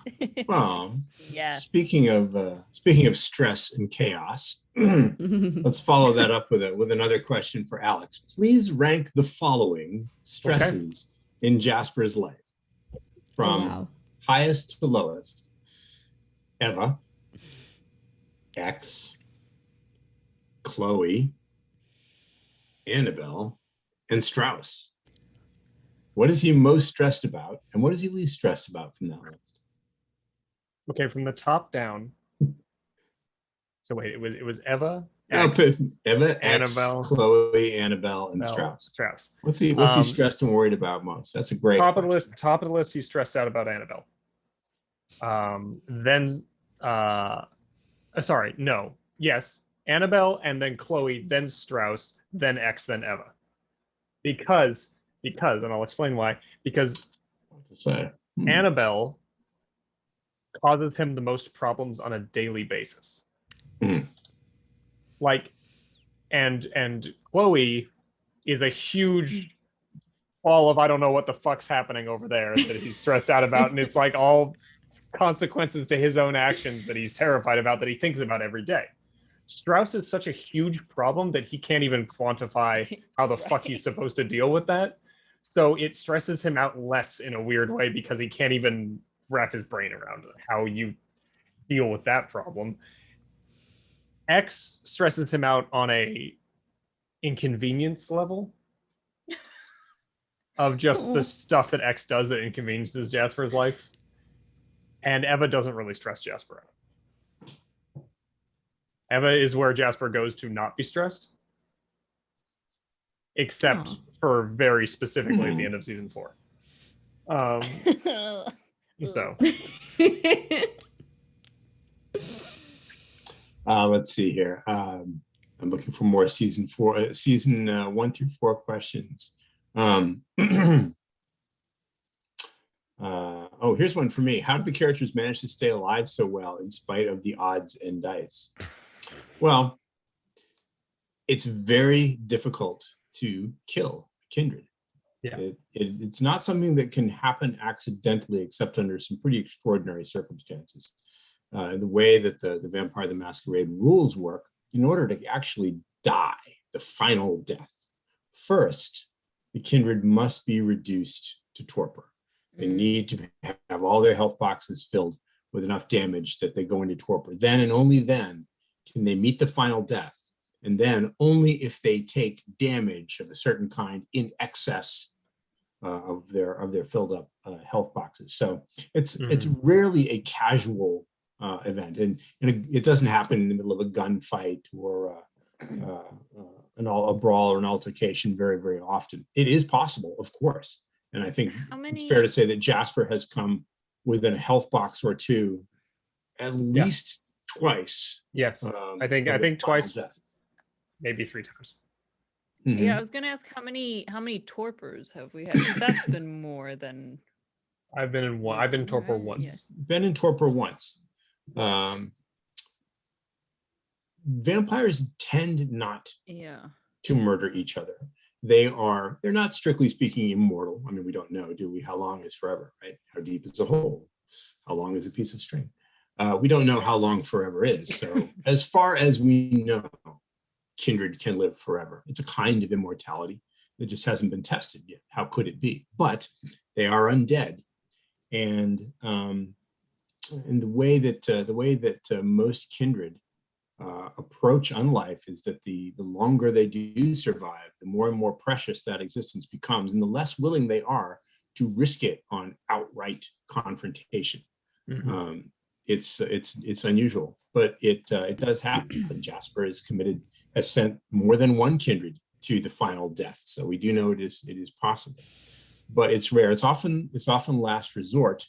Well, yeah. Speaking of stress and chaos, let's follow that up with another question for Alex. Please rank the following stresses in Jasper's life from highest to lowest. Eva, X, Chloe, Annabelle, and Strauss. What is he most stressed about, and what is he least stressed about from that list? Okay, from the top down. So wait, it was Eva, Eva, X, Annabelle, Chloe, Annabelle, and Strauss. Strauss. What's he stressed and worried about most? That's a great Top question. of the list, he's stressed out about Annabelle. Yes, Annabelle, and then Chloe, then Strauss, then X, then Eva. Because, and I'll explain why. Because What to say? Annabelle causes him the most problems on a daily basis. Like, and Chloe is a huge ball of I don't know what the fuck's happening over there that he's stressed out about, and it's like all consequences to his own actions that he's terrified about, that he thinks about every day. Strauss is such a huge problem that he can't even quantify how the fuck he's supposed to deal with that. So it stresses him out less in a weird way because he can't even wrap his brain around how you deal with that problem. X stresses him out on a inconvenience level of just the stuff that X does that inconveniences Jasper's life. And Eva doesn't really stress Jasper out. Eva is where Jasper goes to not be stressed, except for very specifically at the end of season 4. So let's see here. I'm looking for more season 1 through 4 questions. Here's one for me. How did the characters manage to stay alive so well in spite of the odds and dice? Well, it's very difficult to kill kindred. Yeah. It's not something that can happen accidentally, except under some pretty extraordinary circumstances. The way that the Vampire the Masquerade rules work, in order to actually die, the final death, first, the kindred must be reduced to torpor. They need to have all their health boxes filled with enough damage that they go into torpor. Then and only then can they meet the final death. And then only if they take damage of a certain kind in excess of their filled up health boxes. So it's rarely a casual event, and it doesn't happen in the middle of a gunfight or a brawl or an altercation very, very often. It is possible, of course. And I think it's fair to say that Jasper has come within a health box or two at least twice. Yes, I think twice, maybe 3 times. Yeah, I was gonna ask how many torpors have we had? Because that's been more than I've been in one. I've been in torpor once. Yeah. Been in torpor once. Vampires tend not to murder each other. They're not strictly speaking immortal. I mean, we don't know, do we? How long is forever, right? How deep is a hole? How long is a piece of string? We don't know how long forever is. So as far as we know, kindred can live forever. It's a kind of immortality that just hasn't been tested yet. How could it be? But they are undead, and the way that most kindred approach unlife is that the longer they do survive, the more and more precious that existence becomes, and the less willing they are to risk it on outright confrontation. It's unusual, but it does happen. Jasper has sent more than one kindred to the final death, so we do know it is possible, but it's rare. It's often last resort,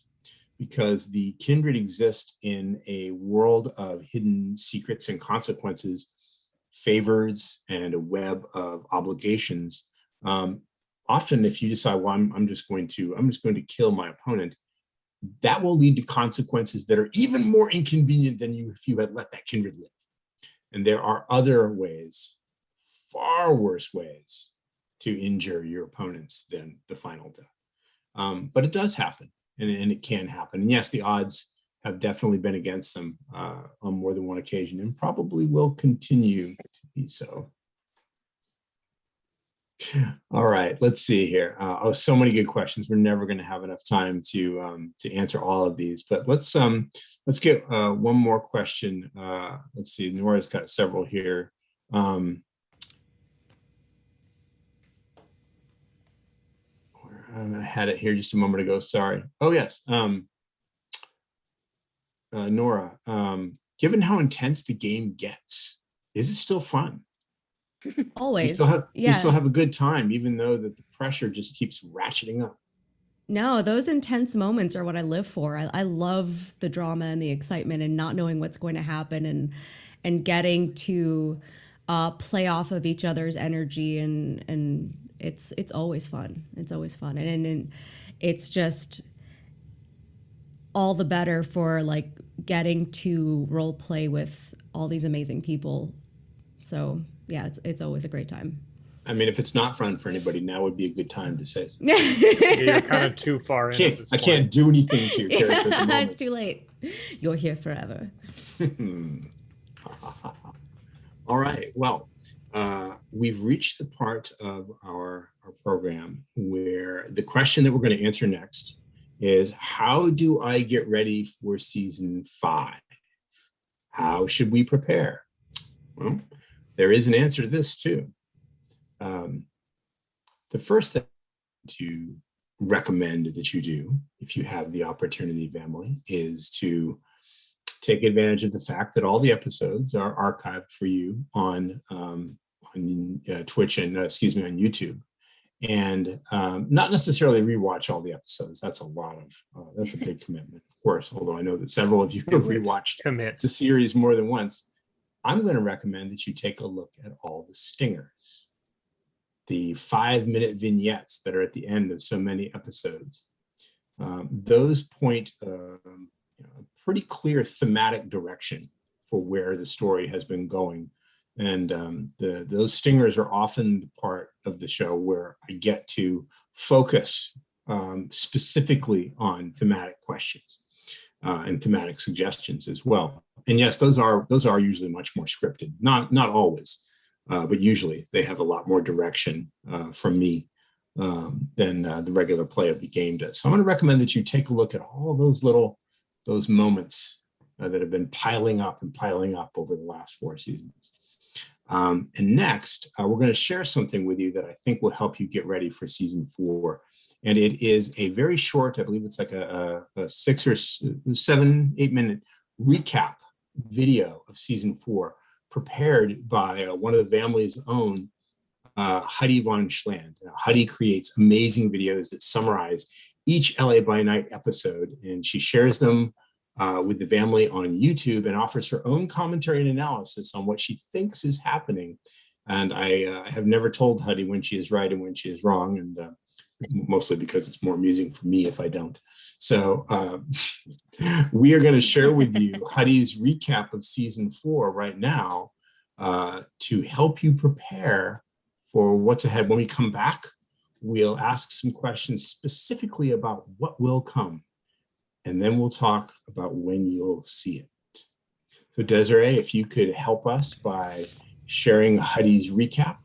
because the kindred exist in a world of hidden secrets and consequences, favors, and a web of obligations. Often, if you decide, well, I'm just going to kill my opponent, that will lead to consequences that are even more inconvenient than if you had let that kindred live. And there are other ways, far worse ways, to injure your opponents than the final death. But it does happen. And it can happen. And yes, the odds have definitely been against them on more than one occasion, and probably will continue to be so. All right, let's see here. So many good questions. We're never going to have enough time to answer all of these, but let's get one more question. Let's see. Nora's got several here. I had it here just a moment ago. Sorry. Oh, yes. Nora, given how intense the game gets, is it still fun? Always. You still have a good time, even though that the pressure just keeps ratcheting up. No, those intense moments are what I live for. I love the drama and the excitement and not knowing what's going to happen and getting to play off of each other's energy and it's always fun. It's always fun. And it's just all the better for like getting to role play with all these amazing people. So yeah, it's always a great time. I mean, if it's not fun for anybody, now would be a good time to say something. You're kind of too far in. I can't do anything to your character at the moment. It's too late. You're here forever. All right. Well, we've reached the part of our program where the question that we're going to answer next is, how do I get ready for season 5? How should we prepare? Well, there is an answer to this too. The first thing to recommend that you do, if you have the opportunity, family, is to take advantage of the fact that all the episodes are archived for you on Twitch and on YouTube, and not necessarily rewatch all the episodes. That's a big commitment, of course. Although I know that several of you have rewatched the series more than once. I'm going to recommend that you take a look at all the stingers, the 5-minute vignettes that are at the end of so many episodes. Those point a pretty clear thematic direction for where the story has been going. And those stingers are often the part of the show where I get to focus specifically on thematic questions and thematic suggestions as well. And yes, those are usually much more scripted, not always, but usually they have a lot more direction from me than the regular play of the game does. So I'm going to recommend that you take a look at all those moments that have been piling up over the last 4 seasons. And next, we're going to share something with you that I think will help you get ready for season 4. And it is a very short, I believe it's like a 6 or 7, 8 minute recap video of season 4, prepared by one of the family's own, Heidi von Schland. Heidi creates amazing videos that summarize each LA by Night episode, and she shares them with the family on YouTube and offers her own commentary and analysis on what she thinks is happening. And I have never told Heidi when she is right and when she is wrong, and mostly because it's more amusing for me if I don't. So we are going to share with you Heidi's recap of season 4 right now to help you prepare for what's ahead. When we come back, we'll ask some questions specifically about what will come, and then we'll talk about when you'll see it. So Desiree, if you could help us by sharing Heidi's recap.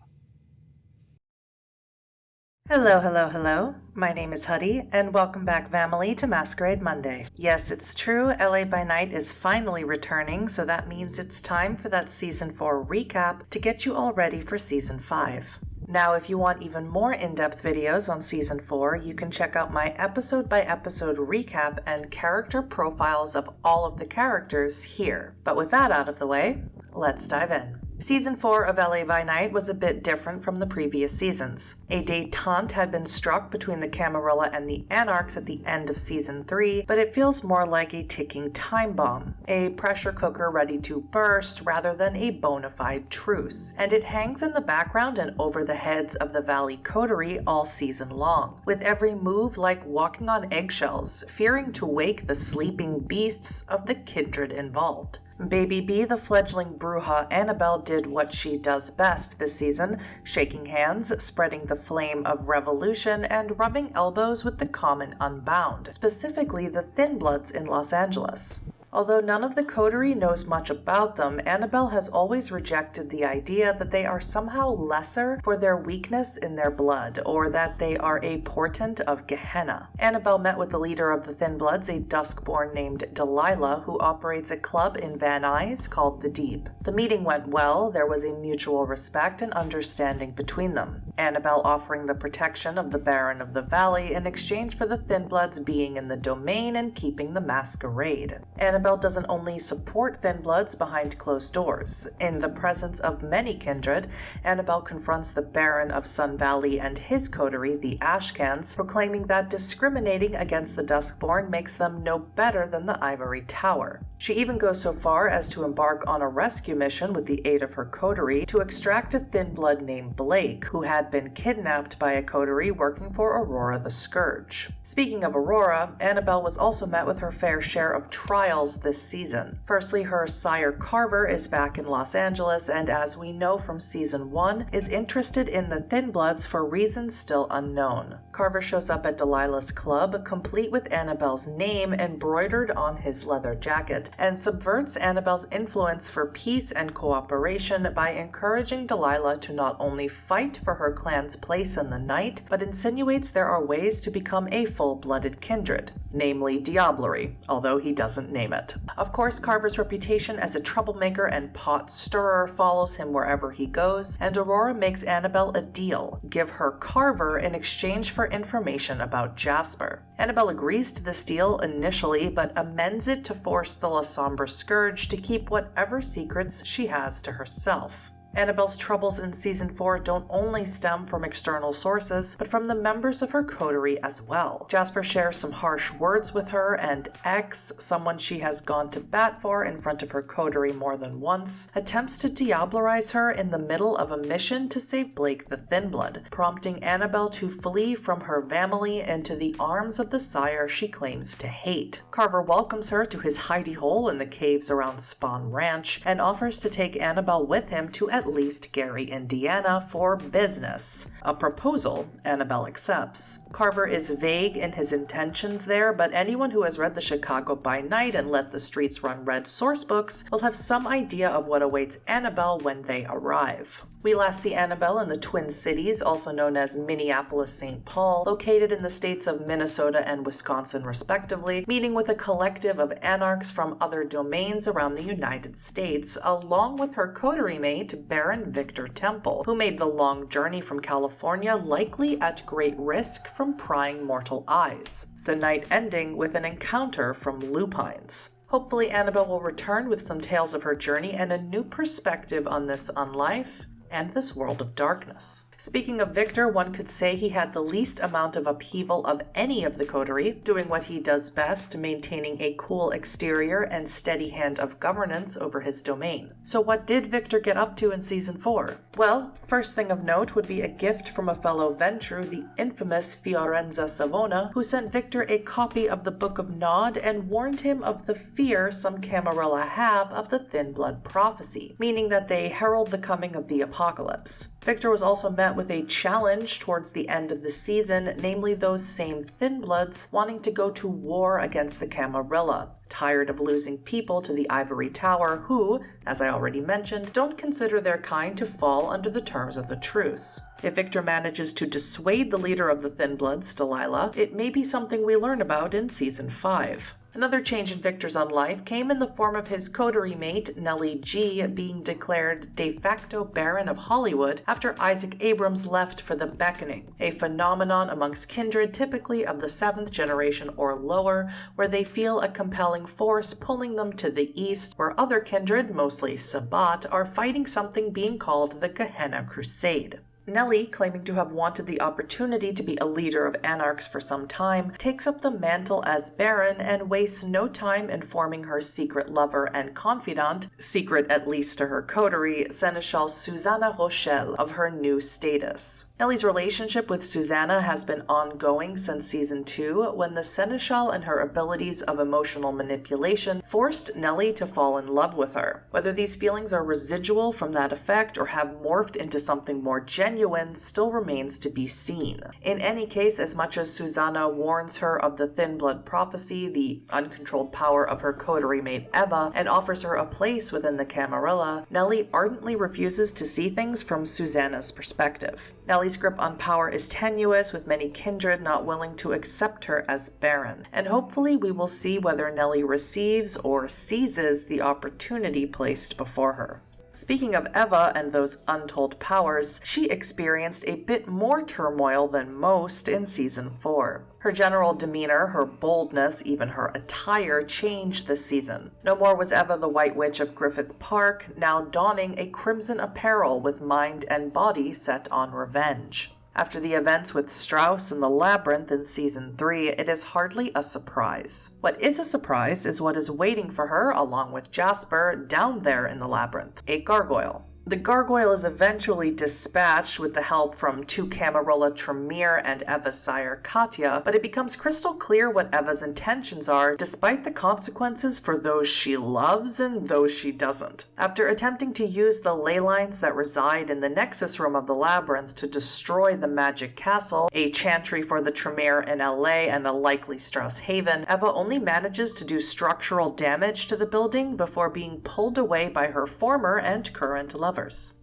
Hello. My name is Huddy, and welcome back, family, to Masquerade Monday. Yes, it's true, LA by Night is finally returning, so that means it's time for that Season 4 recap to get you all ready for Season 5. Now, if you want even more in-depth videos on Season 4, you can check out my episode-by-episode recap and character profiles of all of the characters here. But with that out of the way, let's dive in. Season 4 of LA by Night was a bit different from the previous seasons. A détente had been struck between the Camarilla and the Anarchs at the end of Season 3, but it feels more like a ticking time bomb, a pressure cooker ready to burst rather than a bona fide truce, and it hangs in the background and over the heads of the Valley coterie all season long, with every move like walking on eggshells, fearing to wake the sleeping beasts of the kindred involved. Baby B, the fledgling Bruja Annabelle, did what she does best this season, shaking hands, spreading the flame of revolution, and rubbing elbows with the common unbound, specifically the Thin Bloods in Los Angeles. Although none of the coterie knows much about them, Annabelle has always rejected the idea that they are somehow lesser for their weakness in their blood, or that they are a portent of Gehenna. Annabelle met with the leader of the Thin Bloods, a Duskborn named Delilah, who operates a club in Van Nuys called The Deep. The meeting went well, there was a mutual respect and understanding between them, Annabelle offering the protection of the Baron of the Valley in exchange for the Thin Bloods being in the domain and keeping the masquerade. Annabelle doesn't only support Thin Bloods behind closed doors. In the presence of many kindred, Annabelle confronts the Baron of Sun Valley and his coterie, the Ashcans, proclaiming that discriminating against the Duskborn makes them no better than the Ivory Tower. She even goes so far as to embark on a rescue mission with the aid of her coterie to extract a Thin Blood named Blake, who had been kidnapped by a coterie working for Aurora the Scourge. Speaking of Aurora, Annabelle was also met with her fair share of trials this season. Firstly, her sire Carver is back in Los Angeles and, as we know from season 1, is interested in the Thin Bloods for reasons still unknown. Carver shows up at Delilah's club, complete with Annabelle's name embroidered on his leather jacket, and subverts Annabelle's influence for peace and cooperation by encouraging Delilah to not only fight for her clan's place in the night, but insinuates there are ways to become a full-blooded kindred, namely diablerie, although he doesn't name it. Of course, Carver's reputation as a troublemaker and pot stirrer follows him wherever he goes, and Aurora makes Annabelle a deal: give her Carver in exchange for information about Jasper. Annabelle agrees to this deal initially, but amends it to force the La Sombre Scourge to keep whatever secrets she has to herself. Annabelle's troubles in Season 4 don't only stem from external sources, but from the members of her coterie as well. Jasper shares some harsh words with her, and X, someone she has gone to bat for in front of her coterie more than once, attempts to diablerize her in the middle of a mission to save Blake the Thin Blood, prompting Annabelle to flee from her family into the arms of the sire she claims to hate. Carver welcomes her to his hidey hole in the caves around Spawn Ranch, and offers to take Annabelle with him to at least Gary, Indiana for business. A proposal Annabelle accepts. Carver is vague in his intentions there, but anyone who has read the Chicago by Night and Let the Streets Run Red sourcebooks will have some idea of what awaits Annabelle when they arrive. We last see Annabelle in the Twin Cities, also known as Minneapolis-St. Paul, located in the states of Minnesota and Wisconsin respectively, meeting with a collective of anarchs from other domains around the United States, along with her coterie mate Baron Victor Temple, who made the long journey from California likely at great risk from prying mortal eyes. The night ending with an encounter from lupines. Hopefully Annabelle will return with some tales of her journey and a new perspective on this unlife and this world of darkness. Speaking of Victor, one could say he had the least amount of upheaval of any of the coterie, doing what he does best, maintaining a cool exterior and steady hand of governance over his domain. So what did Victor get up to in Season 4? Well, first thing of note would be a gift from a fellow Ventrue, the infamous Fiorenza Savona, who sent Victor a copy of the Book of Nod and warned him of the fear some Camarilla have of the Thin Blood prophecy, meaning that they herald the coming of the apocalypse. Victor was also met with a challenge towards the end of the season, namely those same Thin Bloods wanting to go to war against the Camarilla, tired of losing people to the Ivory Tower who, as I already mentioned, don't consider their kind to fall under the terms of the truce. If Victor manages to dissuade the leader of the Thin Bloods, Delilah, it may be something we learn about in Season 5. Another change in Victor's unlife came in the form of his coterie mate, Nellie G, being declared de facto Baron of Hollywood after Isaac Abrams left for the Beckoning, a phenomenon amongst kindred typically of the 7th generation or lower, where they feel a compelling force pulling them to the east, where other kindred, mostly Sabbat, are fighting something being called the Gehenna Crusade. Nellie, claiming to have wanted the opportunity to be a leader of anarchs for some time, takes up the mantle as Baron and wastes no time informing her secret lover and confidant, secret at least to her coterie, Seneschal Susanna Rochelle, of her new status. Nellie's relationship with Susanna has been ongoing since Season 2, when the Seneschal and her abilities of emotional manipulation forced Nellie to fall in love with her. Whether these feelings are residual from that effect or have morphed into something more genuine still remains to be seen. In any case, as much as Susanna warns her of the Thin Blood prophecy, the uncontrolled power of her coterie mate Eva, and offers her a place within the Camarilla, Nellie ardently refuses to see things from Susanna's perspective. Nellie's grip on power is tenuous, with many kindred not willing to accept her as Baron, and hopefully we will see whether Nellie receives or seizes the opportunity placed before her. Speaking of Eva and those untold powers, she experienced a bit more turmoil than most in Season 4. Her general demeanor, her boldness, even her attire changed this season. No more was Eva the White Witch of Griffith Park, now donning a crimson apparel with mind and body set on revenge. After the events with Strauss and the Labyrinth in Season 3, it is hardly a surprise. What is a surprise is what is waiting for her, along with Jasper, down there in the Labyrinth, a gargoyle. The gargoyle is eventually dispatched with the help from 2 Camarilla Tremere and Eva's sire Katya, but it becomes crystal clear what Eva's intentions are, despite the consequences for those she loves and those she doesn't. After attempting to use the ley lines that reside in the Nexus Room of the Labyrinth to destroy the Magic Castle, a chantry for the Tremere in LA and a likely Strauss Haven, Eva only manages to do structural damage to the building before being pulled away by her former and current lover.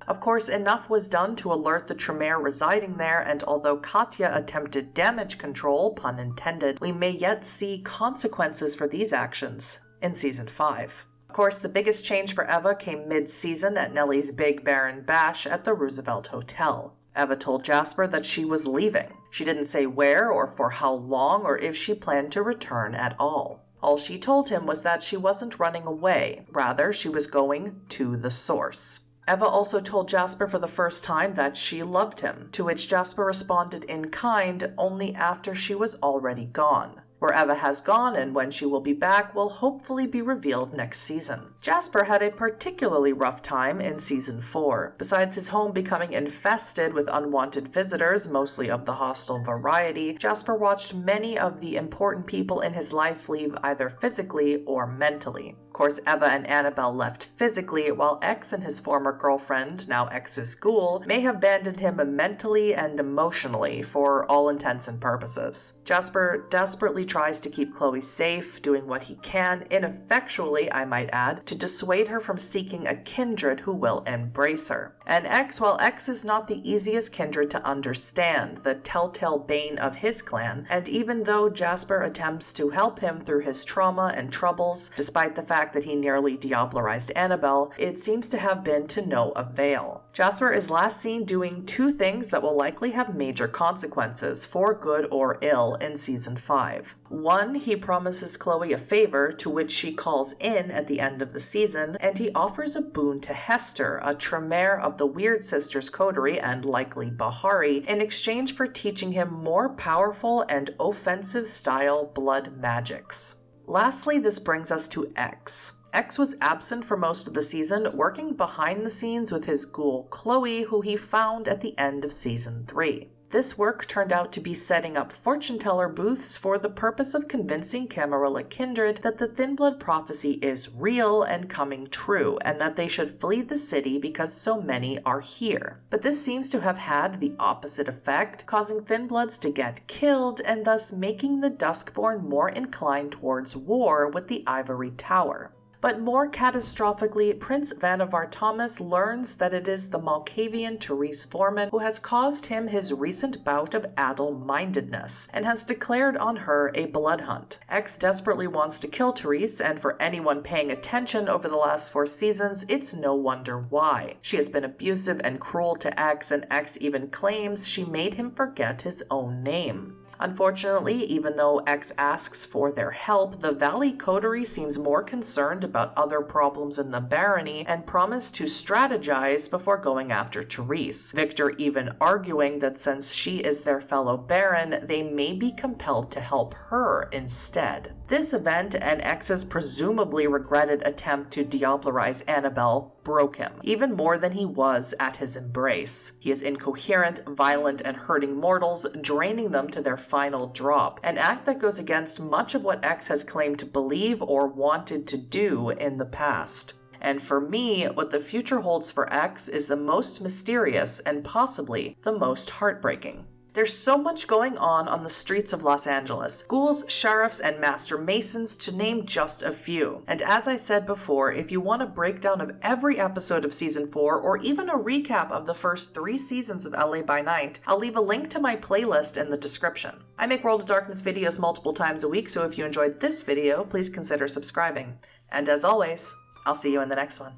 Of course, enough was done to alert the Tremere residing there, and although Katya attempted damage control, pun intended, we may yet see consequences for these actions in Season 5. Of course, the biggest change for Eva came mid-season at Nellie's Big Baron Bash at the Roosevelt Hotel. Eva told Jasper that she was leaving. She didn't say where or for how long or if she planned to return at all. All she told him was that she wasn't running away, rather she was going to the source. Eva also told Jasper for the first time that she loved him, to which Jasper responded in kind only after she was already gone. Where Eva has gone and when she will be back will hopefully be revealed next season. Jasper had a particularly rough time in Season 4. Besides his home becoming infested with unwanted visitors, mostly of the hostile variety, Jasper watched many of the important people in his life leave either physically or mentally. Of course, Eva and Annabelle left physically, while X and his former girlfriend, now X's ghoul, may have abandoned him mentally and emotionally for all intents and purposes. Jasper desperately tries to keep Chloe safe, doing what he can, ineffectually I might add, to dissuade her from seeking a kindred who will embrace her. And X, while X is not the easiest kindred to understand, the telltale bane of his clan, and even though Jasper attempts to help him through his trauma and troubles, despite the fact that he nearly diablerized Annabelle, it seems to have been to no avail. Jasper is last seen doing 2 things that will likely have major consequences, for good or ill, in Season 5. 1, he promises Chloe a favor, to which she calls in at the end of the season, and he offers a boon to Hester, a Tremere of the Weird Sisters coterie and likely Bahari, in exchange for teaching him more powerful and offensive style blood magics. Lastly, this brings us to X. X was absent for most of the season, working behind the scenes with his ghoul Chloe, who he found at the end of Season 3. This work turned out to be setting up fortune teller booths for the purpose of convincing Camarilla kindred that the Thin Blood prophecy is real and coming true, and that they should flee the city because so many are here. But this seems to have had the opposite effect, causing Thin Bloods to get killed and thus making the Duskborn more inclined towards war with the Ivory Tower. But more catastrophically, Prince Vannevar Thomas learns that it is the Malkavian Therese Foreman who has caused him his recent bout of addle-mindedness, and has declared on her a blood hunt. X desperately wants to kill Therese, and for anyone paying attention over the last 4 seasons, it's no wonder why. She has been abusive and cruel to X, and X even claims she made him forget his own name. Unfortunately, even though X asks for their help, the Valley coterie seems more concerned about other problems in the barony and promise to strategize before going after Therese. Victor even arguing that since she is their fellow baron, they may be compelled to help her instead. This event and X's presumably regretted attempt to diablerize Annabelle broke him, even more than he was at his embrace. He is incoherent, violent, and hurting mortals, draining them to their final drop, an act that goes against much of what X has claimed to believe or wanted to do in the past. And for me, what the future holds for X is the most mysterious and possibly the most heartbreaking. There's so much going on the streets of Los Angeles. Ghouls, sheriffs, and master masons, to name just a few. And as I said before, if you want a breakdown of every episode of Season 4, or even a recap of the first 3 seasons of LA by Night, I'll leave a link to my playlist in the description. I make World of Darkness videos multiple times a week, so if you enjoyed this video, please consider subscribing. And as always, I'll see you in the next one.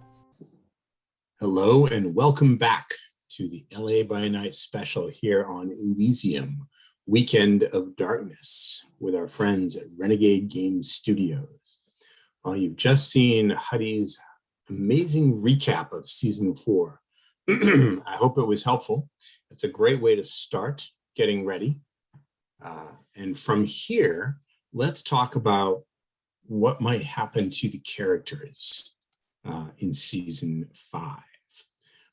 Hello and welcome back to the LA by Night special here on Elysium, Weekend of Darkness, with our friends at Renegade Game Studios. Well, you've just seen Huddy's amazing recap of season 4. I hope it was helpful. It's a great way to start getting ready. And from here, let's talk about what might happen to the characters in season 5,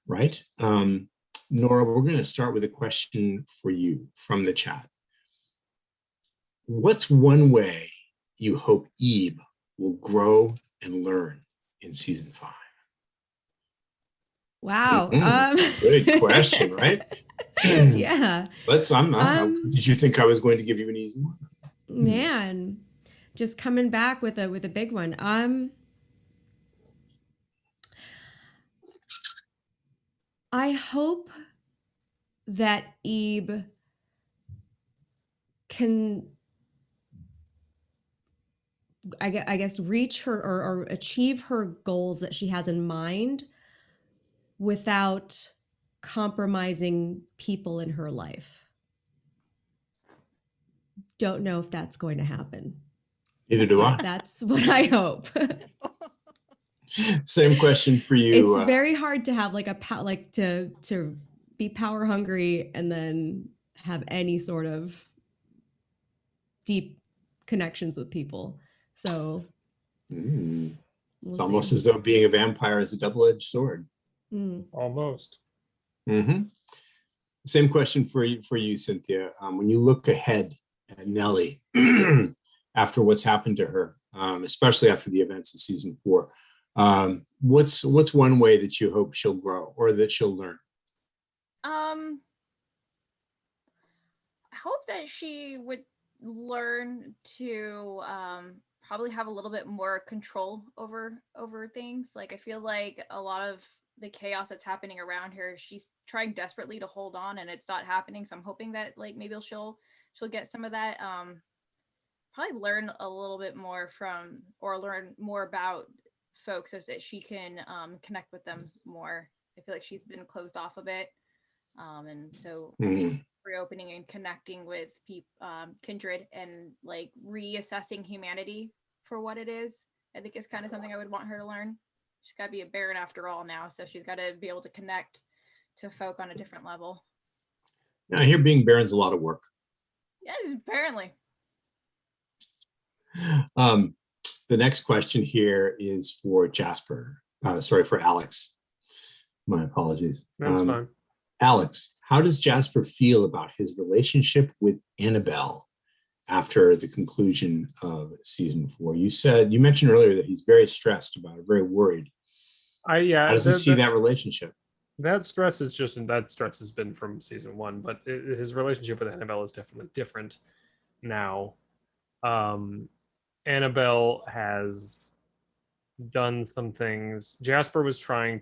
right? Nora, we're going to start with a question for you from the chat. What's one way you hope Ebe will grow and learn in season 5? Wow. Good question, right? Yeah. Did you think I was going to give you an easy one? Man, just coming back with a big one. I hope that Ebe can, I guess, reach her or achieve her goals that she has in mind without compromising people in her life. Don't know if that's going to happen. Neither do I. That's what I hope. Same question for you. It's very hard to have to be power hungry and then have any sort of deep connections with people. So it's almost as though being a vampire is a double-edged sword. Almost. Same question for you, Cynthia. When you look ahead at Nellie after what's happened to her, especially after the events of season 4, what's one way that you hope she'll grow or that she'll learn? I hope that she would learn to probably have a little bit more control over things. Like, I feel like a lot of the chaos that's happening around her, she's trying desperately to hold on and it's not happening. So I'm hoping that like maybe she'll get some of that, probably learn a little bit more from, or learn more about folks so that she can connect with them more. I feel like she's been closed off a bit, and so reopening and connecting with kindred and like reassessing humanity for what it is, I think is kind of something I would want her to learn. She's got to be a Baron after all now, so she's got to be able to connect to folk on a different level. Now, I hear being Baron's a lot of work. Yeah, apparently. The next question here is for Jasper. For Alex. My apologies. That's fine. Alex, how does Jasper feel about his relationship with Annabelle after the conclusion of season 4? You mentioned earlier that he's very stressed about it, very worried. How does he see that relationship? That stress has been from season 1, but his relationship with Annabelle is definitely different now. Annabelle has done some things. Jasper was starting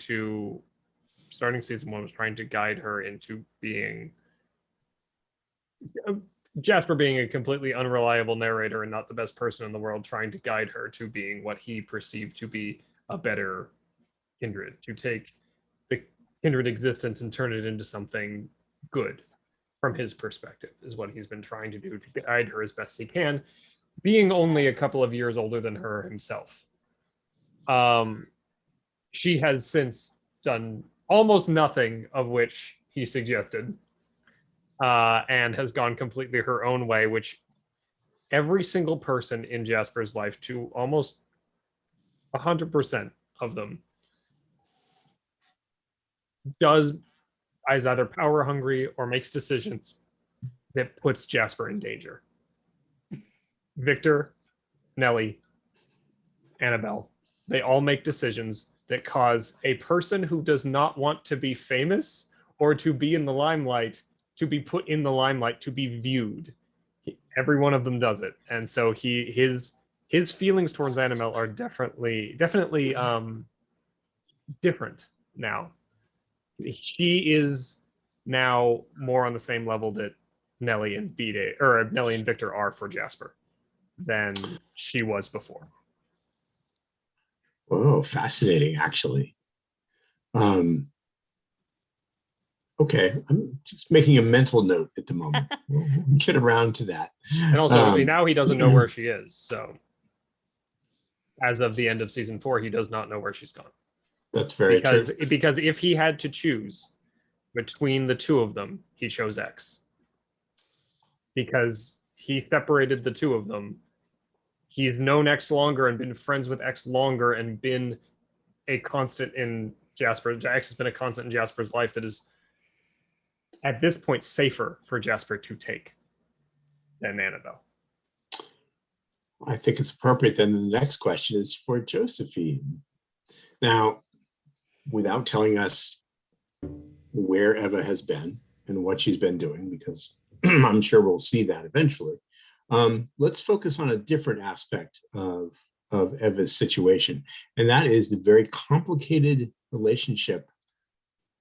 season 1, was trying to guide her into being Jasper being a completely unreliable narrator and not the best person in the world, trying to guide her to being what he perceived to be a better kindred, to take the kindred existence and turn it into something good from his perspective, is what he's been trying to do to guide her as best he can, being only a couple of years older than her himself. She has since done almost nothing of which he suggested, and has gone completely her own way, which every single person in Jasper's life, to almost 100% of them, is either power hungry or makes decisions that puts Jasper in danger. Victor, Nellie, Annabelle, they all make decisions that cause a person who does not want to be famous or to be in the limelight to be put in the limelight, to be viewed. Every one of them does it. And so his feelings towards Annabelle are definitely different now. She is now more on the same level that Nellie and Victor are for Jasper than she was before. Oh, fascinating, actually. Um, okay, I'm just making a mental note at the moment. We'll get around to that. And also, now he doesn't know where she is. So as of the end of season 4, he does not know where she's gone. That's very true. Because if he had to choose between the two of them, he chose X. Because he separated the two of them. He's known X longer and been friends with X longer and been a constant in Jasper. X has been a constant in Jasper's life that is, at this point, safer for Jasper to take than Annabelle. I think it's appropriate then the next question is for Josephine. Now, without telling us where Eva has been and what she's been doing, because I'm sure we'll see that eventually, let's focus on a different aspect of Eva's situation, and that is the very complicated relationship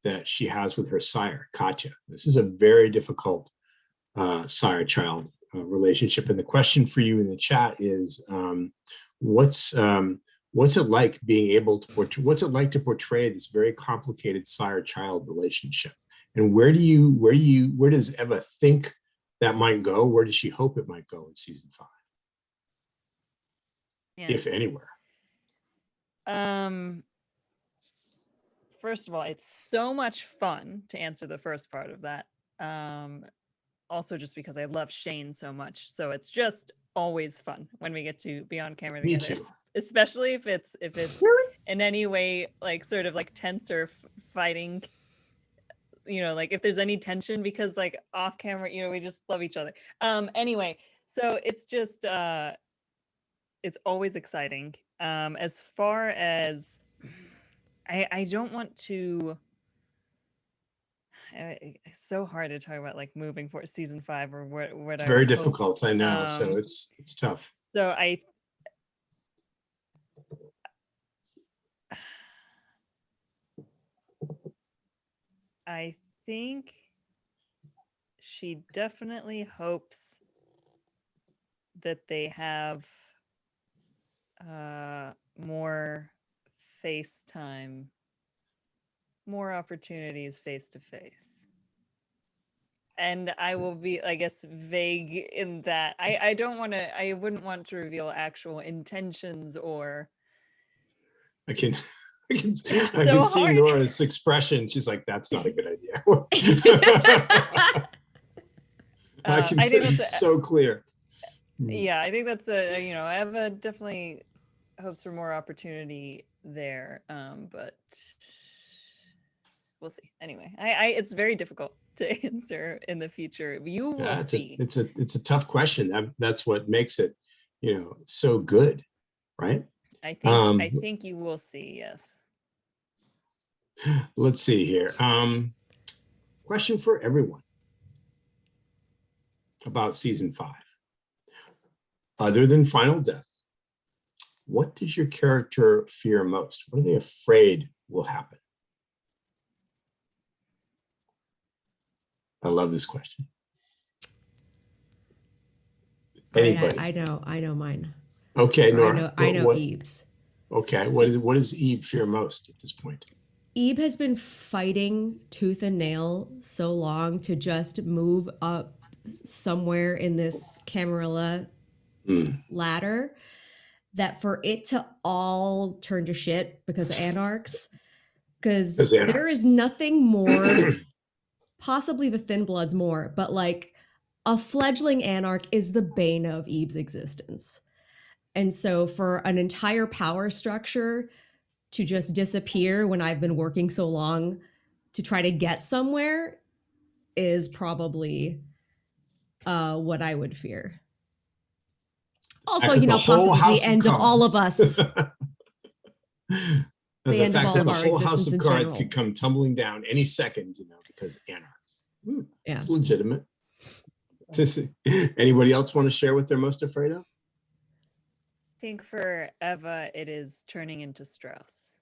that she has with her sire, Katya. This is a very difficult sire-child relationship, and the question for you in the chat is, what's it like being able to portray? What's it like to portray this very complicated sire-child relationship? And where does Eva think that might go? Where does she hope it might go in season 5, if anywhere? First of all, it's so much fun to answer the first part of that. Also, just because I love Shane so much, so it's just always fun when we get to be on camera together. Me too. Especially if it's in any way like sort of like tense or fighting. You know, like if there's any tension, because like off camera, you know, we just love each other. Anyway, so it's just it's always exciting. As far as I don't want to. It's so hard to talk about like moving for season 5 or what. It's very difficult, I know. So it's tough. So I think she definitely hopes that they have more FaceTime, more opportunities face to face. And I will be, I guess, vague in that. I wouldn't want to reveal actual intentions or. I can see Nora's expression. She's like, that's not a good idea. I can see it's so clear. Yeah, I think that's Eva definitely hopes for more opportunity there. But we'll see. Anyway, it's very difficult to answer in the future. You will see. It's a tough question. That's what makes it, so good, right? I think you will see. Yes. Let's see here. Question for everyone about season 5. Other than final death, what does your character fear most? What are they afraid will happen? I love this question. Anybody? I know mine. Okay, Nora. I know Eve's. Okay, what does Eve fear most at this point? Eve has been fighting tooth and nail so long to just move up somewhere in this Camarilla ladder that for it to all turn to shit because of Anarchs, because there is nothing more, possibly the Thin Bloods more, but like a fledgling Anarch is the bane of Eve's existence. And so for an entire power structure to just disappear when I've been working so long to try to get somewhere is probably what I would fear. Also, possibly the end of all of us. The end fact of all that of the our whole house existence of in cards general. could come tumbling down any second, because Anarchs. Yeah. It's legitimate. Anybody else want to share what they're most afraid of? I think for Eva, it is turning into Strauss.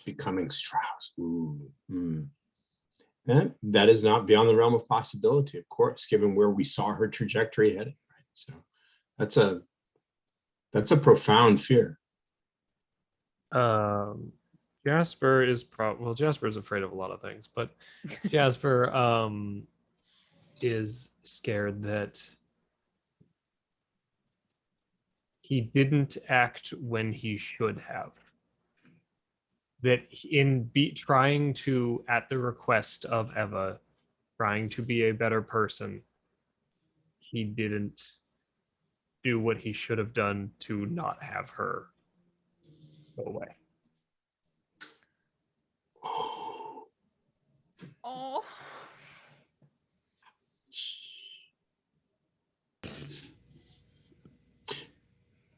Becoming Strauss. Ooh. And that is not beyond the realm of possibility, of course, given where we saw her trajectory heading. Right? So that's a profound fear. Jasper is Jasper is afraid of a lot of things, but Jasper is scared that he didn't act when he should have. That in trying to, at the request of Eva, trying to be a better person, he didn't do what he should have done to not have her go away. Oh.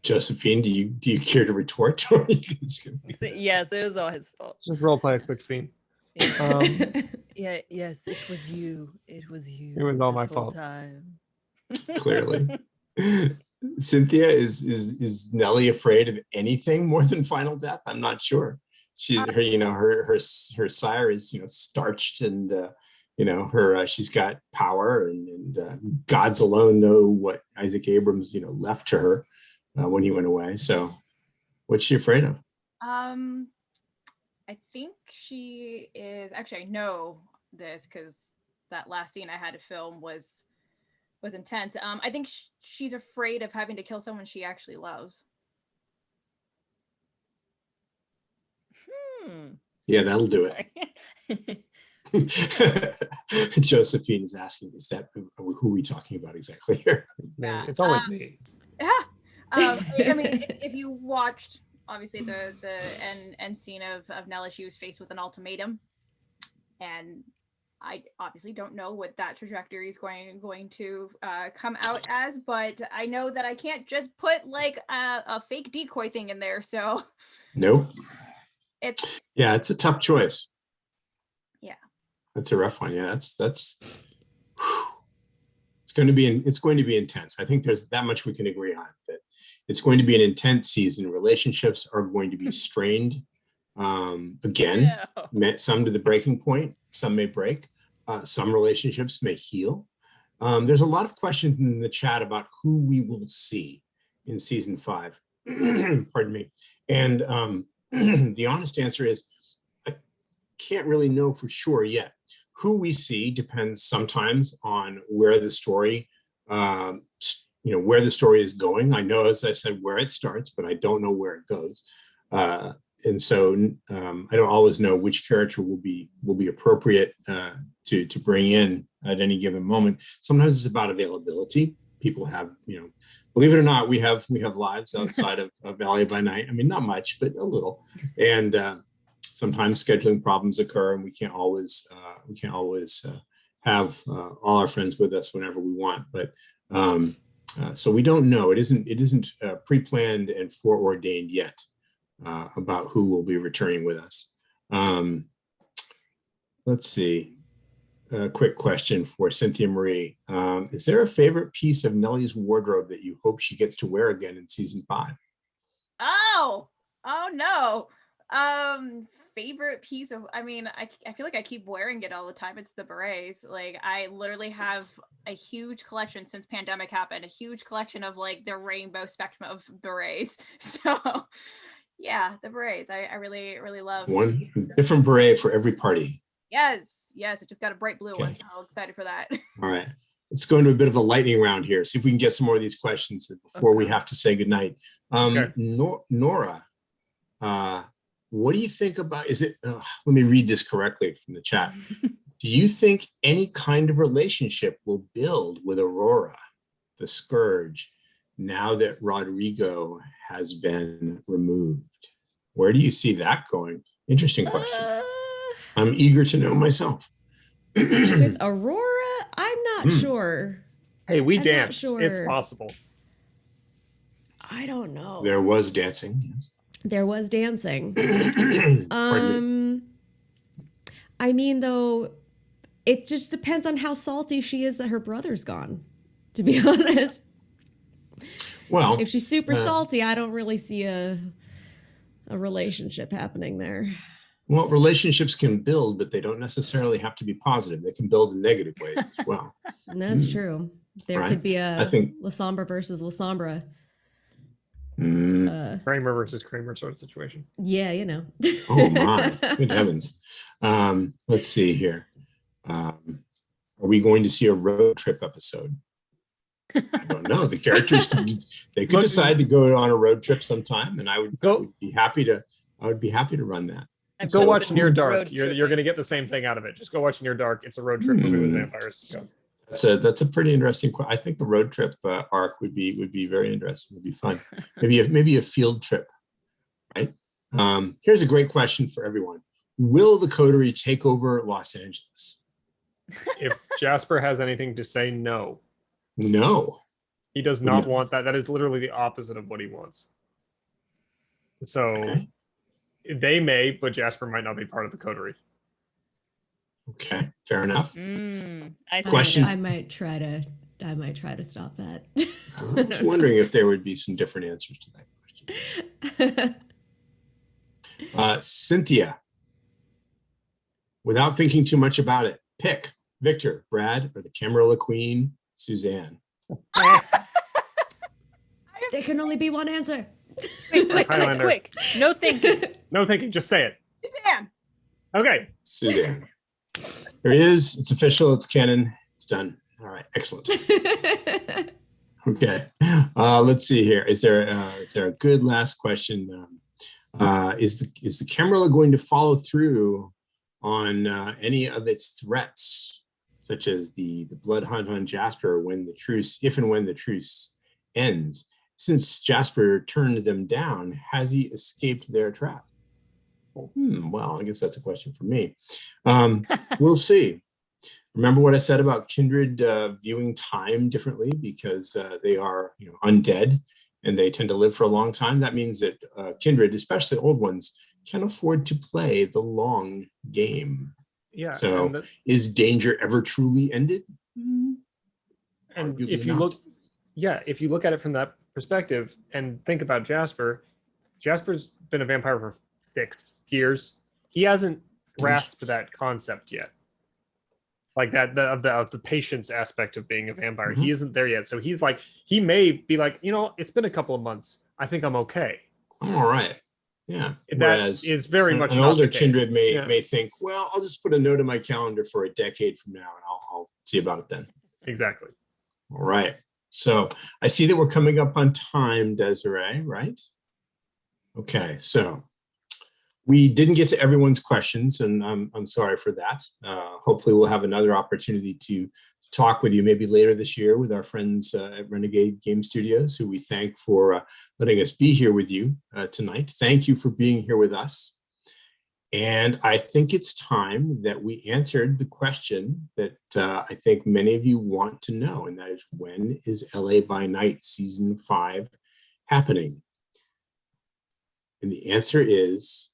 Josephine, do you care to retort? Or are you just gonna be- Yes, it was all his fault. Just role play a quick scene. Yeah, yes, it was you. It was you. It was all this my whole fault. time. Clearly. Cynthia, is Nellie afraid of anything more than final death? I'm not sure. Her sire is starched, and she's got power, and gods alone know what Isaac Abrams left to her when he went away. So what's she afraid of? I think she is, actually I know this because that last scene I had to film was intense. I think she's afraid of having to kill someone she actually loves. Yeah, that'll do it. Josephine is asking, is that who are we talking about exactly here? Yeah. It's always me. Yeah. I mean, if you watched obviously the end scene of Nellie, she was faced with an ultimatum, and I obviously don't know what that trajectory is going to come out as, but I know that I can't just put like a fake decoy thing in there. So nope. It's a tough choice. Yeah, that's a rough one. Yeah, that's it's going to be intense. I think there's that much we can agree on, that it's going to be an intense season. Relationships are going to be strained. Again, some to the breaking point, some may break, some relationships may heal. There's a lot of questions in the chat about who we will see in season 5. Pardon me. And the honest answer is I can't really know for sure yet. Who we see depends sometimes on where the story where the story is going. I know, as I said, where it starts, but I don't know where it goes. And so I don't always know which character will be appropriate to bring in at any given moment. Sometimes it's about availability. People have, believe it or not, we have lives outside of LA by Night. I mean, not much, but a little. And sometimes scheduling problems occur, and we can't always have all our friends with us whenever we want. But so we don't know. It isn't pre-planned and foreordained yet about who will be returning with us. Let's see. A quick question for Cynthia Marie. Is there a favorite piece of Nellie's wardrobe that you hope she gets to wear again in season 5? Oh no. Favorite piece of, I mean, I feel like I keep wearing it all the time. It's the berets. Like, I literally have a huge collection since pandemic happened, a huge collection of like the rainbow spectrum of berets. So yeah, the berets. I really, really love. One different beret for every party. Yes. It just got a bright blue one. So I'm excited for that. All right. Let's go into a bit of a lightning round here. See if we can get some more of these questions before we have to say goodnight. Nora, what do you think about, let me read this correctly from the chat. Do you think any kind of relationship will build with Aurora, the Scourge, now that Rodrigo has been removed? Where do you see that going? Interesting question. I'm eager to know myself. With Aurora, I'm not sure. Hey, we I'm danced. not sure. It's possible. I don't know. There was dancing. Yes. There was dancing. Pardon me. I mean, though, it just depends on how salty she is that her brother's gone, to be honest. Well, if she's super salty, I don't really see a relationship happening there. Well, relationships can build, but they don't necessarily have to be positive. They can build in negative ways as well. And that's true. There could be a La Sombra versus La Sombra. Kramer versus Kramer sort of situation. Yeah, you know. Oh my, good heavens. Let's see here. Are we going to see a road trip episode? I don't know. The characters could decide to go on a road trip sometime, and I would be happy to run that. Go watch Near Dark. You're going to get the same thing out of it. Just go watch Near Dark. It's a road trip movie with vampires. Go. That's a pretty interesting. I think the road trip arc would be very interesting. It'd be fun. Maybe a field trip, right? Here's a great question for everyone: will the Coterie take over Los Angeles? If Jasper has anything to say, no. No. He does not want that. That is literally the opposite of what he wants. So they may, but Jasper might not be part of the Coterie. Okay, fair enough. Question. I might try to stop that. I was wondering if there would be some different answers to that question. Cynthia, without thinking too much about it, pick Victor, Brad, or the Camarilla Queen, Suzanne. There can only be one answer. Quick. No thinking. No thinking, just say it. Suzanne. Okay. Suzanne. There it is. It's official. It's canon. It's done. All right. Excellent. Okay. Let's see here. Is there a good last question? Is the Camarilla going to follow through on any of its threats, such as the blood hunt on Jasper if and when the truce ends? Since Jasper turned them down, has he escaped their trap? Well, I guess that's a question for me. We'll see. Remember what I said about kindred viewing time differently because they are undead and they tend to live for a long time. That means that kindred, especially old ones, can afford to play the long game. Yeah. So is danger ever truly ended? And arguably if you look at it from that perspective and think about Jasper's been a vampire for 6 years. He hasn't grasped that concept yet. Like that of the patience aspect of being a vampire. He isn't there yet. So he may be like, it's been a couple of months. I think I'm okay. I'm all right. Yeah. Whereas that is very much an older kindred may think, well, I'll just put a note in my calendar for a decade from now and I'll see about it then. Exactly. All right. So I see that we're coming up on time, Desiree, right? Okay, so we didn't get to everyone's questions, and I'm sorry for that. Hopefully we'll have another opportunity to talk with you maybe later this year with our friends at Renegade Game Studios, who we thank for letting us be here with you tonight. Thank you for being here with us. And I think it's time that we answered the question that I think many of you want to know, and that is, when is LA by Night Season 5 happening? And the answer is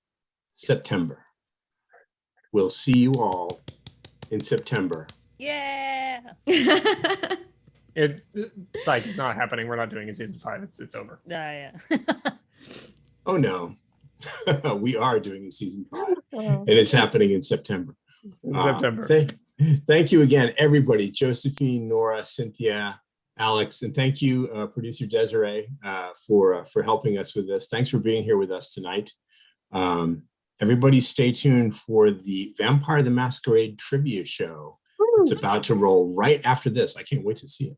September. We'll see you all in September. Yeah. It's like not happening. We're not doing a Season 5. It's over. Yeah. Oh, no. We are doing a Season 5, and it's happening in September. Thank you again, everybody. Josephine, Nora, Cynthia, Alex, and thank you, producer Desiree, for helping us with this. Thanks for being here with us tonight. Everybody stay tuned for the Vampire the Masquerade trivia show. It's about to roll right after this. I can't wait to see it.